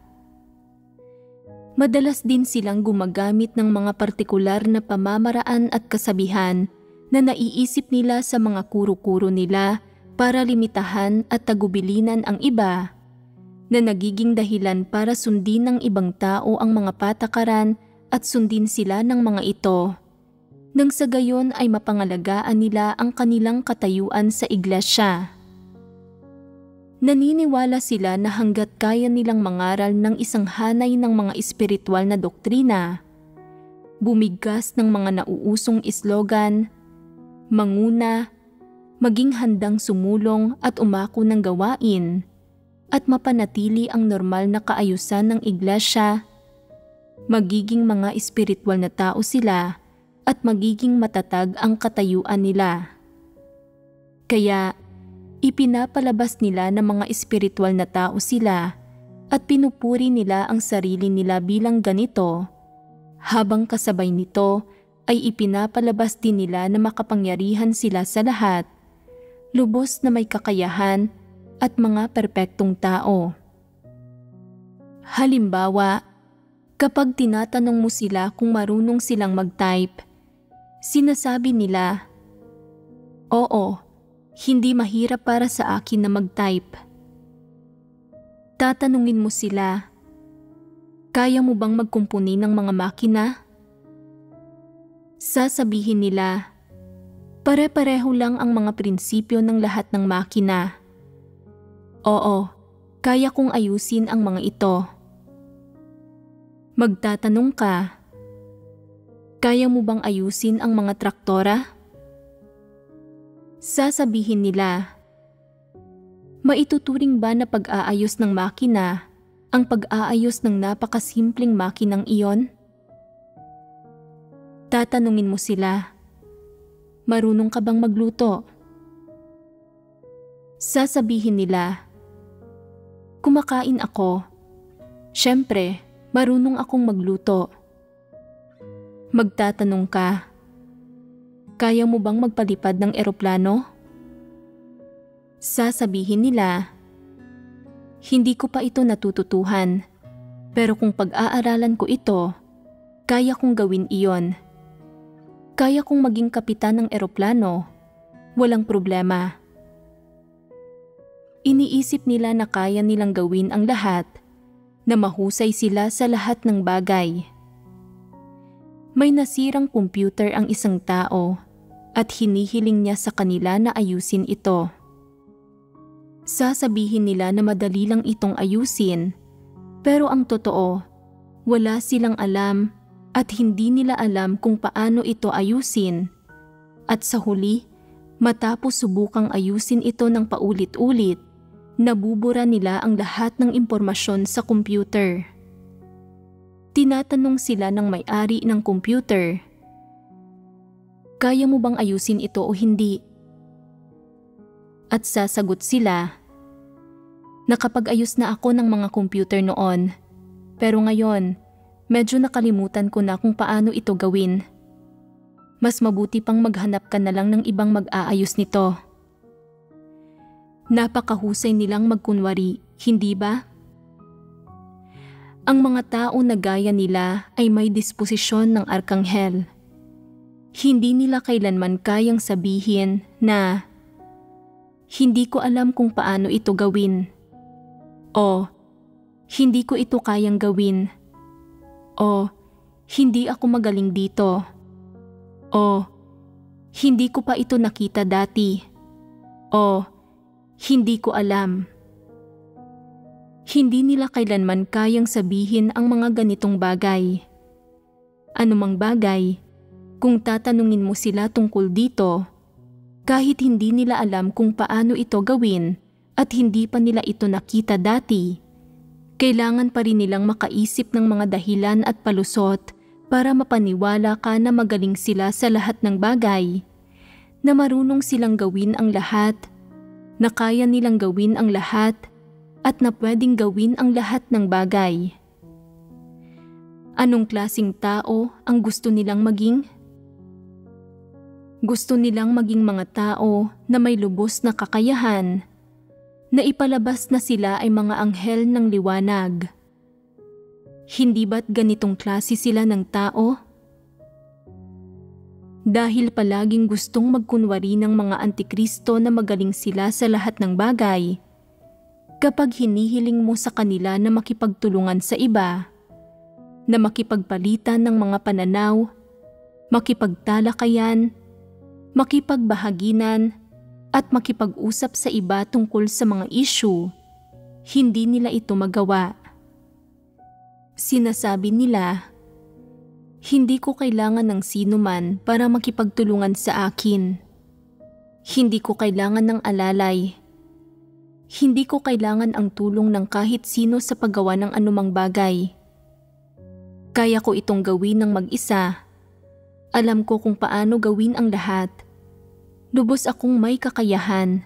Madalas din silang gumagamit ng mga partikular na pamamaraan at kasabihan na naiisip nila sa mga kuro-kuro nila para limitahan at tagubilinan ang iba, na nagiging dahilan para sundin ng ibang tao ang mga patakaran at sundin sila ng mga ito, nang sa gayon ay mapangalagaan nila ang kanilang katayuan sa iglesia. Naniniwala sila na hanggat kaya nilang mangaral ng isang hanay ng mga espiritual na doktrina, bumigkas ng mga nauusong islogan, manguna, maging handang sumulong at umako ng gawain, at mapanatili ang normal na kaayusan ng iglesia, magiging mga espiritual na tao sila at magiging matatag ang katayuan nila. Kaya, ipinapalabas nila na mga espiritual na tao sila at pinupuri nila ang sarili nila bilang ganito, habang kasabay nito ay ipinapalabas din nila na makapangyarihan sila sa lahat, lubos na may kakayahan at mga perpektong tao. Halimbawa, kapag tinatanong mo sila kung marunong silang mag-type, sinasabi nila, "Oo, hindi mahirap para sa akin na mag-type." Tatanungin mo sila, "Kaya mo bang magkumpuni ng mga makina?" Sasabihin nila, "Pare-pareho lang ang mga prinsipyo ng lahat ng makina." "Oo, kaya kong ayusin ang mga ito." Magtatanong ka, "Kaya mo bang ayusin ang mga traktora?" Sasabihin nila, "Maituturing ba na pag-aayos ng makina ang pag-aayos ng napakasimpleng makinang iyon?" Tatanungin mo sila, "Marunong ka bang magluto?" Sasabihin nila, "Kumakain ako. Siyempre, marunong akong magluto." Magtatanong ka, "Kaya mo bang magpalipad ng eroplano?" Sasabihin nila, "Hindi ko pa ito natututuhan, pero kung pag-aaralan ko ito, Kaya kong gawin iyon. Kaya kong maging kapitan ng eroplano. Walang problema. Iniisip nila na kaya nilang gawin ang lahat, na mahusay sila sa lahat ng bagay. May nasirang computer ang isang tao at hinihiling niya sa kanila na ayusin ito. Sasabihin nila na madali lang itong ayusin, pero ang totoo, wala silang alam at hindi nila alam kung paano ito ayusin. At sa huli, matapos subukang ayusin ito ng paulit-ulit, nabubura nila ang lahat ng impormasyon sa computer. Tinatanong sila ng may-ari ng computer, "Kaya mo bang ayusin ito o hindi?" At sasagot sila, "Nakapag-ayos na ako ng mga computer noon, pero ngayon, medyo nakalimutan ko na kung paano ito gawin. Mas mabuti pang maghanap ka na lang ng ibang mag-aayos nito." Napakahusay nilang magkunwari, hindi ba? Ang mga tao na gaya nila ay may disposisyon ng arkanghel. Hindi nila kailanman kayang sabihin na, "Hindi ko alam kung paano ito gawin." O, "Hindi ko ito kayang gawin." O, "Hindi ako magaling dito." O, "Hindi ko pa ito nakita dati." O, "Hindi ko alam." Hindi nila kailanman kayang sabihin ang mga ganitong bagay. Anumang bagay, kung tatanungin mo sila tungkol dito, kahit hindi nila alam kung paano ito gawin at hindi pa nila ito nakita dati, kailangan pa rin nilang makaisip ng mga dahilan at palusot para mapaniwala ka na magaling sila sa lahat ng bagay, na marunong silang gawin ang lahat, na kaya nilang gawin ang lahat, at na pwedeng gawin ang lahat ng bagay. Anong klaseng tao ang gusto nilang maging? Gusto nilang maging mga tao na may lubos na kakayahan, na ipalabas na sila ay mga anghel ng liwanag. Hindi ba't ganitong klase sila ng tao? Dahil palaging gustong magkunwari ng mga antikristo na magaling sila sa lahat ng bagay, kapag hinihiling mo sa kanila na makipagtulungan sa iba, na makipagpalitan ng mga pananaw, makipagtalakayan, makipagbahaginan, at makipag-usap sa iba tungkol sa mga issue, hindi nila ito magawa. Sinasabi nila, "Hindi ko kailangan ng sino man para makipagtulungan sa akin. Hindi ko kailangan ng alalay. Hindi ko kailangan ang tulong ng kahit sino sa paggawa ng anumang bagay. Kaya ko itong gawin ng mag-isa. Alam ko kung paano gawin ang lahat. Lubos akong may kakayahan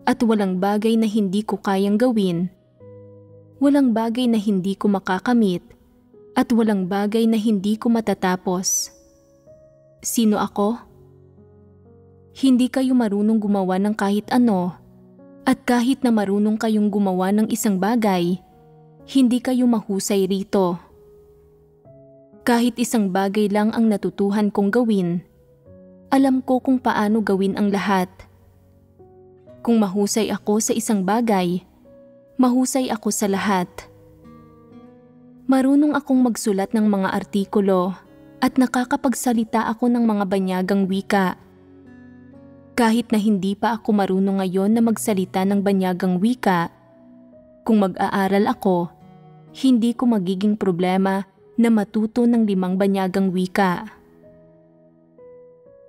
at walang bagay na hindi ko kayang gawin. Walang bagay na hindi ko makakamit at walang bagay na hindi ko matatapos." Sino ako? Hindi kayo marunong gumawa ng kahit ano. At kahit na marunong kayong gumawa ng isang bagay, hindi kayo mahusay rito. Kahit isang bagay lang ang natutuhan kong gawin, alam ko kung paano gawin ang lahat. Kung mahusay ako sa isang bagay, mahusay ako sa lahat. Marunong akong magsulat ng mga artikulo at nakakapagsalita ako ng mga banyagang wika. Kahit na hindi pa ako marunong ngayon na magsalita ng banyagang wika, kung mag-aaral ako, hindi ko magiging problema na matuto ng 5 banyagang wika.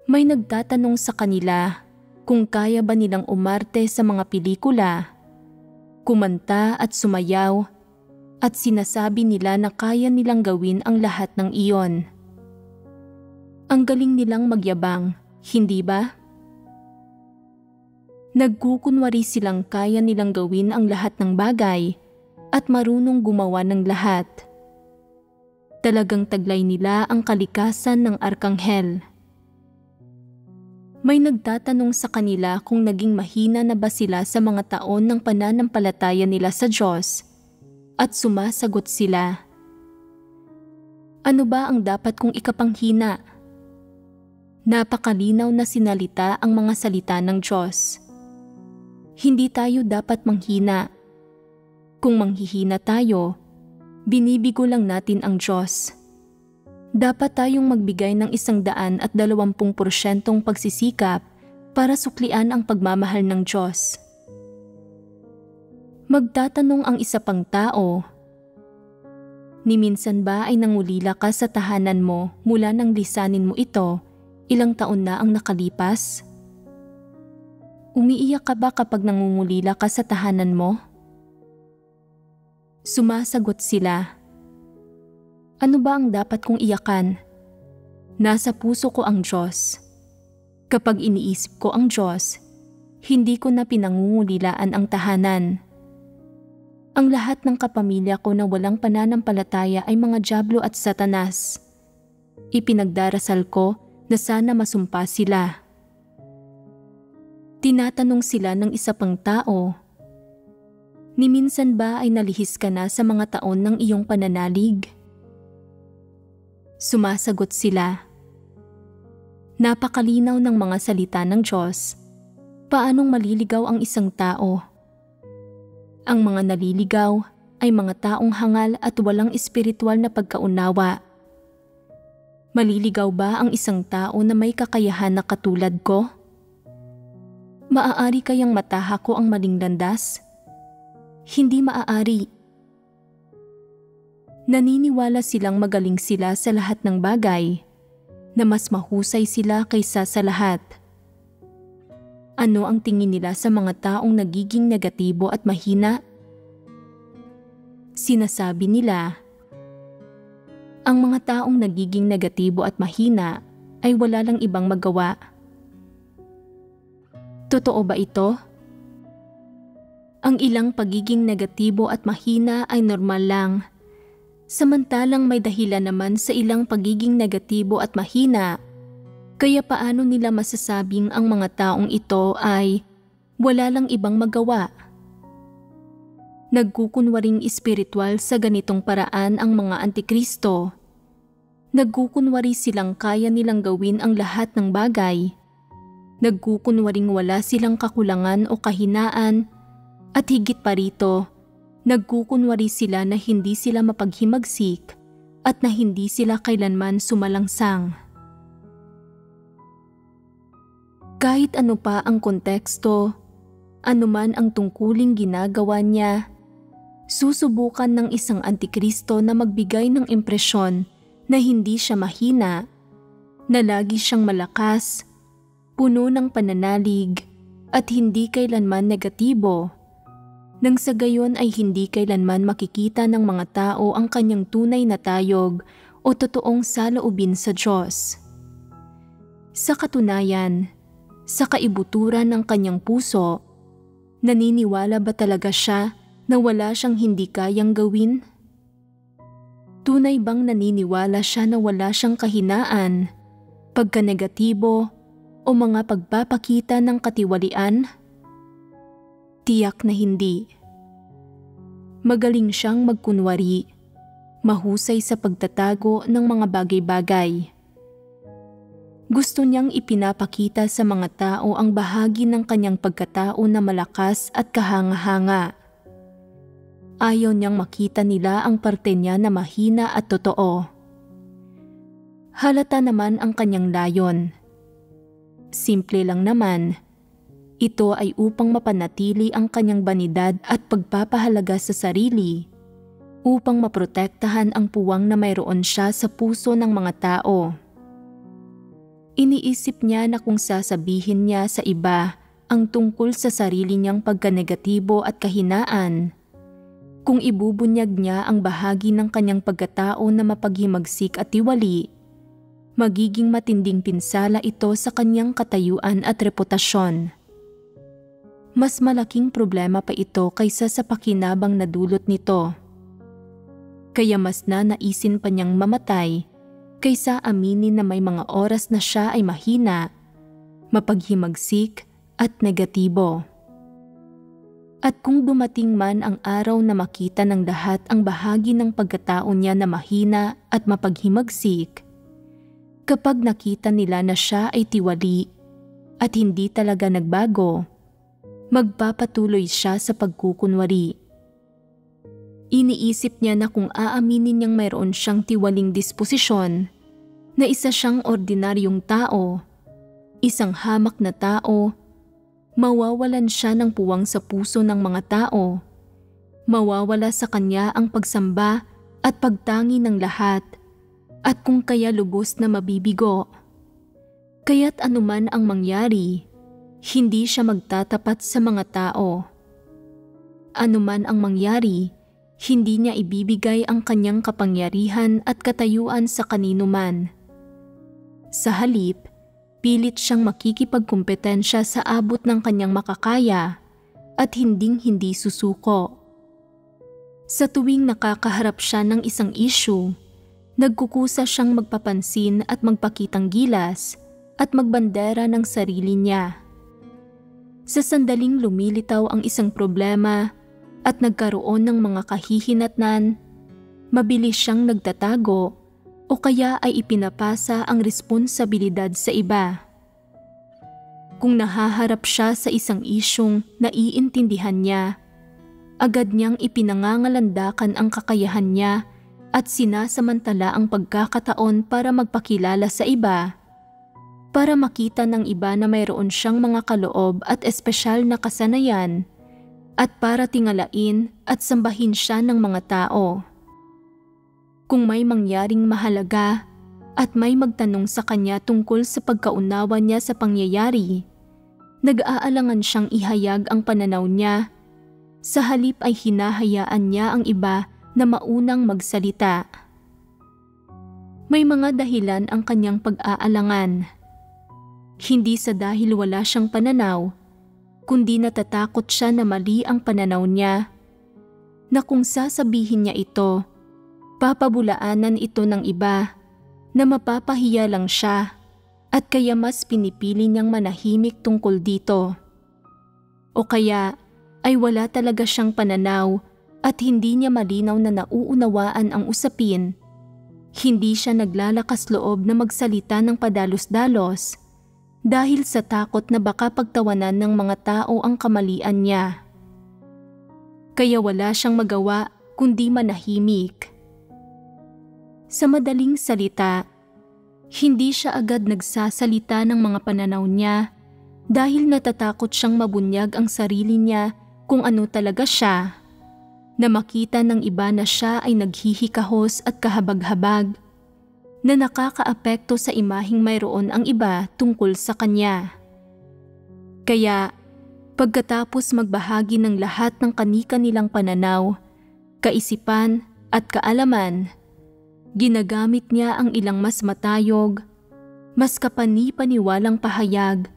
May nagtatanong sa kanila kung kaya ba nilang umarte sa mga pelikula, kumanta at sumayaw, at sinasabi nila na kaya nilang gawin ang lahat ng iyon. Ang galing nilang magyabang, hindi ba? Nagkukunwari silang kaya nilang gawin ang lahat ng bagay at marunong gumawa ng lahat. Talagang taglay nila ang kalikasan ng arkanghel. May nagtatanong sa kanila kung naging mahina na ba sila sa mga taon ng pananampalataya nila sa Diyos, at sumasagot sila, Ano ba ang dapat kong ikapanghina? Napakalinaw na sinalita ang mga salita ng Diyos. Hindi tayo dapat manghina. Kung manghihina tayo, binibigo lang natin ang Diyos. Dapat tayong magbigay ng 120% pagsisikap para suklian ang pagmamahal ng Diyos. Magtatanong ang isa pang tao, ni minsan ba ay nangulila ka sa tahanan mo mula nang lisanin mo ito, ilang taon na ang nakalipas? Umiiyak ka ba kapag nangungulila ka sa tahanan mo? Sumasagot sila, ano ba ang dapat kong iyakan? Nasa puso ko ang Diyos. Kapag iniisip ko ang Diyos, hindi ko na pinangungulilaan ang tahanan. Ang lahat ng kapamilya ko na walang pananampalataya ay mga dyablo at satanas. Ipinagdarasal ko na sana masumpa sila. Tinatanong sila ng isa pang tao, ni minsan ba ay nalihis ka na sa mga taon ng iyong pananalig? Sumasagot sila, napakalinaw ng mga salita ng Diyos. Paanong maliligaw ang isang tao? Ang mga naliligaw ay mga taong hangal at walang espiritual na pagkaunawa. Maliligaw ba ang isang tao na may kakayahan na katulad ko? Maaari kayang mataha ko ang maling landas? Hindi maaari. Naniniwala silang magaling sila sa lahat ng bagay, na mas mahusay sila kaysa sa lahat. Ano ang tingin nila sa mga taong nagiging negatibo at mahina? Sinasabi nila, ang mga taong nagiging negatibo at mahina ay wala lang ibang magawa. Totoo ba ito? Ang ilang pagiging negatibo at mahina ay normal lang. Samantalang may dahilan naman sa ilang pagiging negatibo at mahina. Kaya paano nila masasabing ang mga taong ito ay wala lang ibang magawa? Nagkukunwaring espiritual sa ganitong paraan ang mga antikristo. Nagkukunwari silang kaya nilang gawin ang lahat ng bagay. Nagkukunwaring wala silang kakulangan o kahinaan. At higit pa rito, nagkukunwari sila na hindi sila mapaghimagsik at na hindi sila kailanman sumalangsang. Kahit ano pa ang konteksto, anuman ang tungkuling ginagawa niya, susubukan ng isang antikristo na magbigay ng impresyon na hindi siya mahina, na lagi siyang malakas, puno ng pananalig at hindi kailanman negatibo. Nang sa gayon ay hindi kailanman makikita ng mga tao ang kanyang tunay na tayog o totoong saloobin sa Diyos. Sa katunayan, sa kaibuturan ng kanyang puso, naniniwala ba talaga siya na wala siyang hindi kayang gawin? Tunay bang naniniwala siya na wala siyang kahinaan, pagka-negatibo o mga pagpapakita ng katiwalian? Tiyak na hindi. Magaling siyang magkunwari, mahusay sa pagtatago ng mga bagay-bagay. Gusto niyang ipinapakita sa mga tao ang bahagi ng kanyang pagkatao na malakas at kahanga-hanga. Ayaw niyang makita nila ang parte niya na mahina at totoo. Halata naman ang kanyang layon. Simple lang naman. Ito ay upang mapanatili ang kanyang banidad at pagpapahalaga sa sarili, upang maprotektahan ang puwang na mayroon siya sa puso ng mga tao. Iniisip niya na kung sasabihin niya sa iba ang tungkol sa sarili niyang pagkanegatibo at kahinaan, kung ibubunyag niya ang bahagi ng kanyang pagkatao na mapaghimagsik at tiwali, magiging matinding pinsala ito sa kanyang katayuan at reputasyon. Mas malaking problema pa ito kaysa sa pakinabang na dulot nito. Kaya mas nanaisin pa niyang mamatay kaysa aminin na may mga oras na siya ay mahina, mapaghimagsik at negatibo. At kung dumating man ang araw na makita ng lahat ang bahagi ng pagkatao niya na mahina at mapaghimagsik, kapag nakita nila na siya ay tiwali at hindi talaga nagbago, magpapatuloy siya sa pagkukunwari. Iniisip niya na kung aaminin niyang mayroon siyang tiwaling disposisyon, na isa siyang ordinaryong tao, isang hamak na tao, mawawalan siya ng puwang sa puso ng mga tao, mawawala sa kanya ang pagsamba at pagtangi ng lahat, at kung kaya lubos na mabibigo. Kaya't anuman ang mangyari, hindi siya magtatapat sa mga tao. Anuman ang mangyari, hindi niya ibibigay ang kanyang kapangyarihan at katayuan sa kanino man. Sa halip, pilit siyang makikipagkumpetensya sa abot ng kanyang makakaya at hinding-hindi susuko. Sa tuwing nakakaharap siya ng isang issue, nagkukusa siyang magpapansin at magpakitang gilas at magbandera ng sarili niya. Sa sandaling lumilitaw ang isang problema at nagkaroon ng mga kahihinatnan, mabilis siyang nagtatago o kaya ay ipinapasa ang responsibilidad sa iba. Kung nahaharap siya sa isang isyong naiintindihan niya, agad niyang ipinangangalandakan ang kakayahan niya at sinasamantala ang pagkakataon para magpakilala sa iba, para makita ng iba na mayroon siyang mga kaloob at espesyal na kasanayan, at para tingalain at sambahin siya ng mga tao. Kung may mangyaring mahalaga at may magtanong sa kanya tungkol sa pagkaunawa niya sa pangyayari, nag-aalangan siyang ihayag ang pananaw niya. Sa halip ay hinahayaan niya ang iba na maunang magsalita. May mga dahilan ang kanyang pag-aalangan. Hindi sa dahil wala siyang pananaw, kundi natatakot siya na mali ang pananaw niya, na kung sasabihin niya ito, papabulaanan ito ng iba, na mapapahiya lang siya, at kaya mas pinipili niyang manahimik tungkol dito. O kaya ay wala talaga siyang pananaw at hindi niya malinaw na nauunawaan ang usapin. Hindi siya naglalakas loob na magsalita ng padalos-dalos dahil sa takot na baka pagtawanan ng mga tao ang kamalian niya. Kaya wala siyang magawa kundi manahimik. Sa madaling salita, hindi siya agad nagsasalita ng mga pananaw niya dahil natatakot siyang mabunyag ang sarili niya kung ano talaga siya, na makita ng iba na siya ay naghihikahos at kahabag-habag, na nakakaapekto sa imaheng mayroon ang iba tungkol sa kanya. Kaya, pagkatapos magbahagi ng lahat ng kani-kanilang pananaw, kaisipan at kaalaman, ginagamit niya ang ilang mas matayog, mas kapani-paniwalang pahayag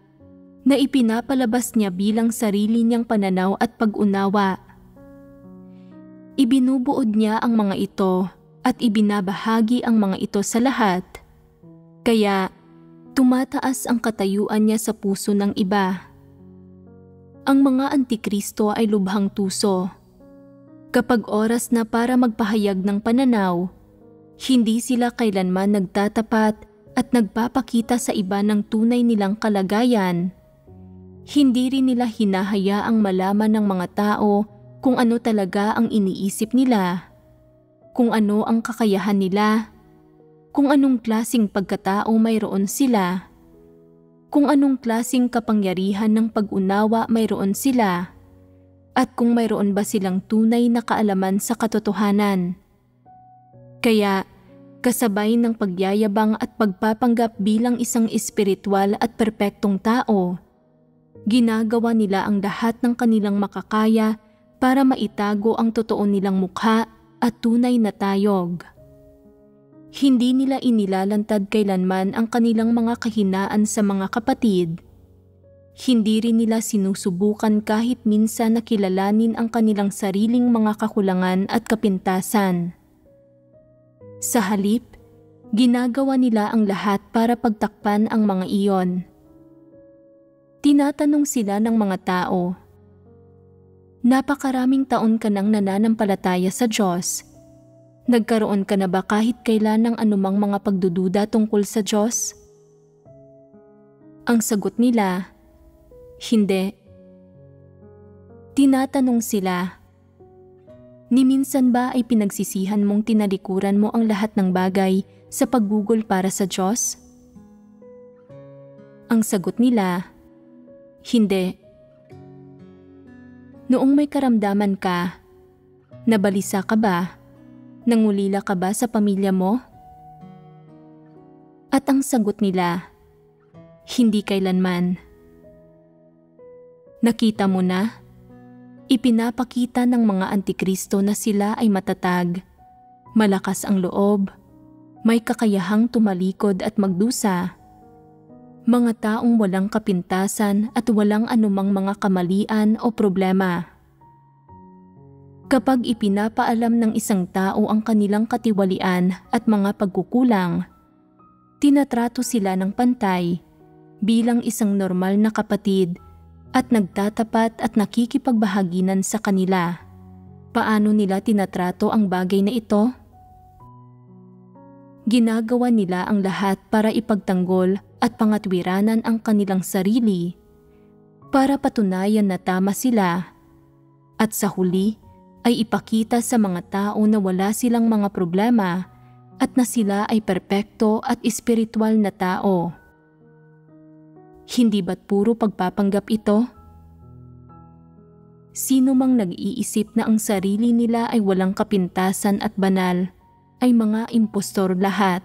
na ipinapalabas niya bilang sarili niyang pananaw at pag-unawa. Ibinubuod niya ang mga ito at ibinabahagi ang mga ito sa lahat, kaya tumataas ang katayuan niya sa puso ng iba. Ang mga antikristo ay lubhang tuso. Kapag oras na para magpahayag ng pananaw, hindi sila kailanman nagtatapat at nagpapakita sa iba ng tunay nilang kalagayan. Hindi rin nila hinahayaang malaman ng mga tao kung ano talaga ang iniisip nila, kung ano ang kakayahan nila, kung anong klasing pagkatao mayroon sila, kung anong klasing kapangyarihan ng pag-unawa mayroon sila, at kung mayroon ba silang tunay na kaalaman sa katotohanan. Kaya, kasabay ng pagyayabang at pagpapanggap bilang isang espiritual at perpektong tao, ginagawa nila ang lahat ng kanilang makakaya para maitago ang totoo nilang mukha at tunay na tayog. Hindi nila inilalantad kailanman ang kanilang mga kahinaan sa mga kapatid. Hindi rin nila sinusubukan kahit minsan na kilalanin ang kanilang sariling mga kakulangan at kapintasan. Sa halip, ginagawa nila ang lahat para pagtakpan ang mga iyon. Tinatanong sila ng mga tao, Napakaraming taon ka nang nananampalataya sa Diyos. Nagkaroon ka na ba kahit kailan ng anumang mga pagdududa tungkol sa Diyos? Ang sagot nila, hindi. Tinatanong sila, ni minsan ba ay pinagsisihan mong tinalikuran mo ang lahat ng bagay sa paggugol para sa Diyos? Ang sagot nila, hindi. Noong may karamdaman ka, nabalisa ka ba? Nangulila ka ba sa pamilya mo? At ang sagot nila, hindi kailanman. Nakita mo na? Ipinapakita ng mga antikristo na sila ay matatag, malakas ang loob, may kakayahang tumalikod at magdusa. Mga taong walang kapintasan at walang anumang mga kamalian o problema. Kapag ipinapaalam ng isang tao ang kanilang katiwalian at mga pagkukulang, tinatrato sila ng pantay bilang isang normal na kapatid at nagtatapat at nakikipagbahaginan sa kanila. Paano nila tinatrato ang bagay na ito? Ginagawa nila ang lahat para ipagtanggol at pangatwiranan ang kanilang sarili para patunayan na tama sila at sa huli ay ipakita sa mga tao na wala silang mga problema at na sila ay perpekto at espiritual na tao. Hindi ba't puro pagpapanggap ito? Sino mang nag-iisip na ang sarili nila ay walang kapintasan at banal ay mga impostor lahat.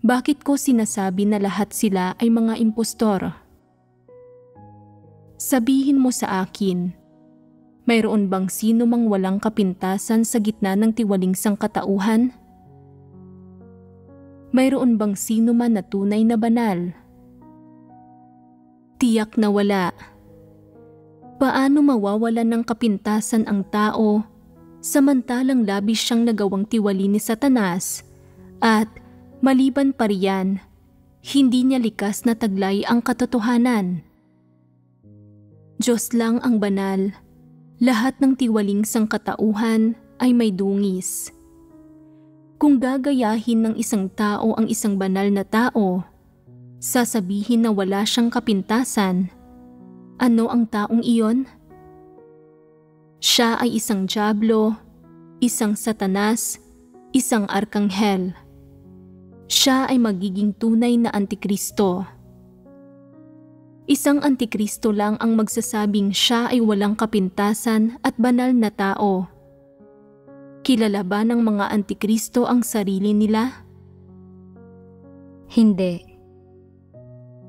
Bakit ko sinasabi na lahat sila ay mga impostor? Sabihin mo sa akin, mayroon bang sino mang walang kapintasan sa gitna ng tiwaling sangkatauhan? Mayroon bang sino man na tunay na banal? Tiyak na wala. Paano mawawalan ng kapintasan ang tao samantalang labis siyang nagawang tiwali ni Satanas at maliban pa riyan, hindi niya likas na taglay ang katotohanan? Diyos lang ang banal. Lahat ng tiwaling sangkatauhan ay may dungis. Kung gagayahin ng isang tao ang isang banal na tao, sasabihin na wala siyang kapintasan. Ano ang taong iyon? Siya ay isang dyablo, isang Satanas, isang arkanghel. Siya ay magiging tunay na antikristo. Isang antikristo lang ang magsasabing siya ay walang kapintasan at banal na tao. Kilala ba ng mga antikristo ang sarili nila? Hindi.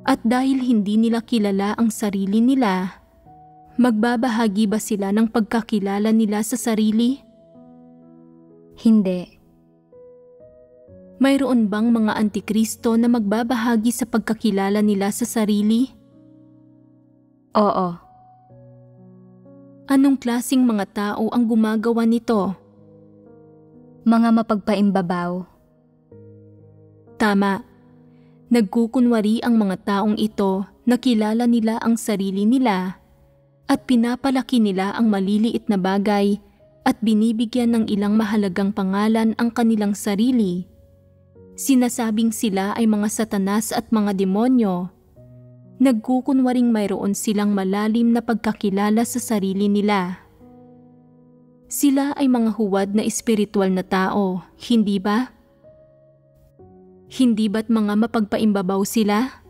At dahil hindi nila kilala ang sarili nila, magbabahagi ba sila ng pagkakilala nila sa sarili? Hindi. Mayroon bang mga antikristo na magbabahagi sa pagkakilala nila sa sarili? Oo. Anong klaseng mga tao ang gumagawa nito? Mga mapagpaimbabaw. Tama. Nagkukunwari ang mga taong ito na kilala nila ang sarili nila at pinapalaki nila ang maliliit na bagay at binibigyan ng ilang mahalagang pangalan ang kanilang sarili. Sinasabing sila ay mga Satanas at mga demonyo. Nagkukunwaring mayroon silang malalim na pagkakilala sa sarili nila. Sila ay mga huwad na espiritual na tao, hindi ba? Hindi ba't mga mapagpaimbabaw sila?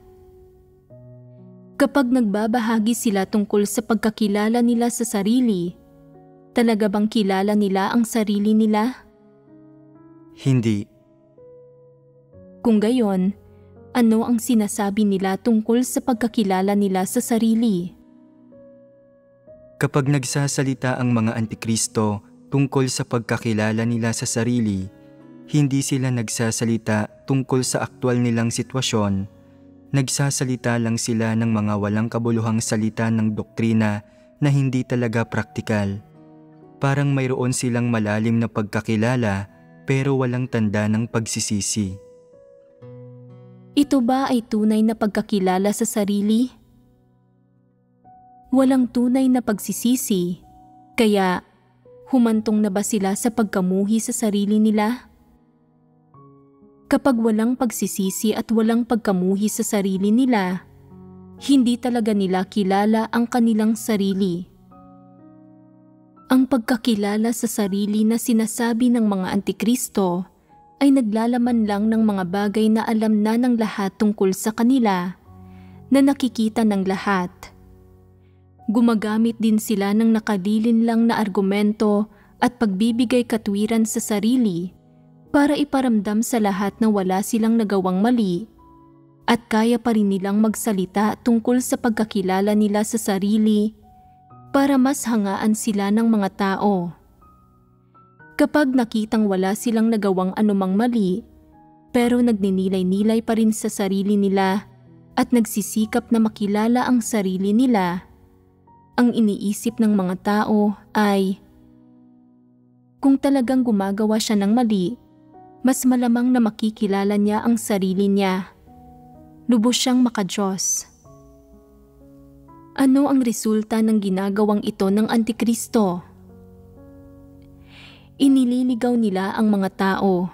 Kapag nagbabahagi sila tungkol sa pagkakilala nila sa sarili, talaga bang kilala nila ang sarili nila? Hindi. Kung gayon, ano ang sinasabi nila tungkol sa pagkakilala nila sa sarili? Kapag nagsasalita ang mga antikristo tungkol sa pagkakilala nila sa sarili, hindi sila nagsasalita tungkol sa aktwal nilang sitwasyon. Nagsasalita lang sila ng mga walang kabuluhang salita ng doktrina na hindi talaga praktikal. Parang mayroon silang malalim na pagkakilala pero walang tanda ng pagsisisi. Ito ba ay tunay na pagkakilala sa sarili? Walang tunay na pagsisisi, kaya humantong na ba sila sa pagkamuhi sa sarili nila? Kapag walang pagsisisi at walang pagkamuhi sa sarili nila, hindi talaga nila kilala ang kanilang sarili. Ang pagkakilala sa sarili na sinasabi ng mga antikristo ay naglalaman lang ng mga bagay na alam na ng lahat tungkol sa kanila, na nakikita ng lahat. Gumagamit din sila ng nakalilin lang na argumento at pagbibigay katwiran sa sarili para iparamdam sa lahat na wala silang nagawang mali at kaya pa rin nilang magsalita tungkol sa pagkakilala nila sa sarili para mas hangaan sila ng mga tao. Kapag nakitang wala silang nagawang anumang mali, pero nagninilay-nilay pa rin sa sarili nila at nagsisikap na makilala ang sarili nila, ang iniisip ng mga tao ay, kung talagang gumagawa siya ng mali, mas malamang na makikilala niya ang sarili niya. Lubos siyang makadiyos. Ano ang resulta ng ginagawang ito ng Antikristo? Inililigaw nila ang mga tao.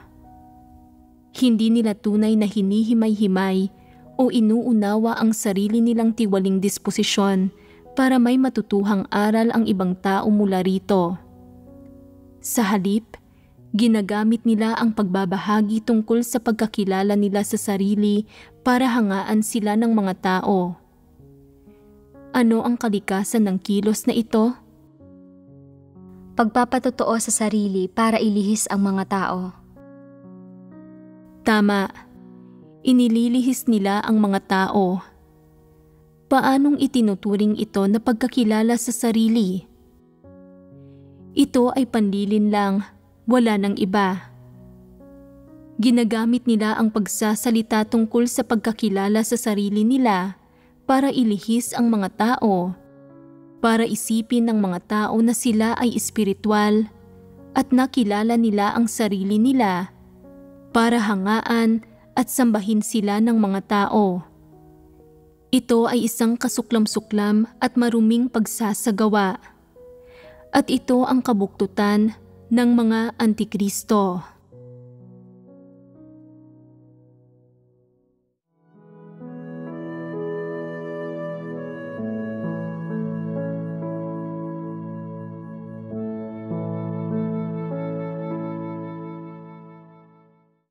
Hindi nila tunay na hinihimay-himay o inuunawa ang sarili nilang tiwaling disposisyon para may matutuhang aral ang ibang tao mula rito. Sa halip, ginagamit nila ang pagbabahagi tungkol sa pagkakilala nila sa sarili para hangaan sila ng mga tao. Ano ang kalikasan ng kilos na ito? Pagpapatotoo sa sarili para ilihis ang mga tao. Tama, inililihis nila ang mga tao. Paanong itinuturing ito na pagkakilala sa sarili? Ito ay panlilin lang, wala nang iba. Ginagamit nila ang pagsasalita tungkol sa pagkakilala sa sarili nila para ilihis ang mga tao, para isipin ng mga tao na sila ay espiritual at nakilala nila ang sarili nila, para hangaan at sambahin sila ng mga tao. Ito ay isang kasuklam-suklam at maruming pagsasagawa. At ito ang kabuktutan ng mga Antikristo.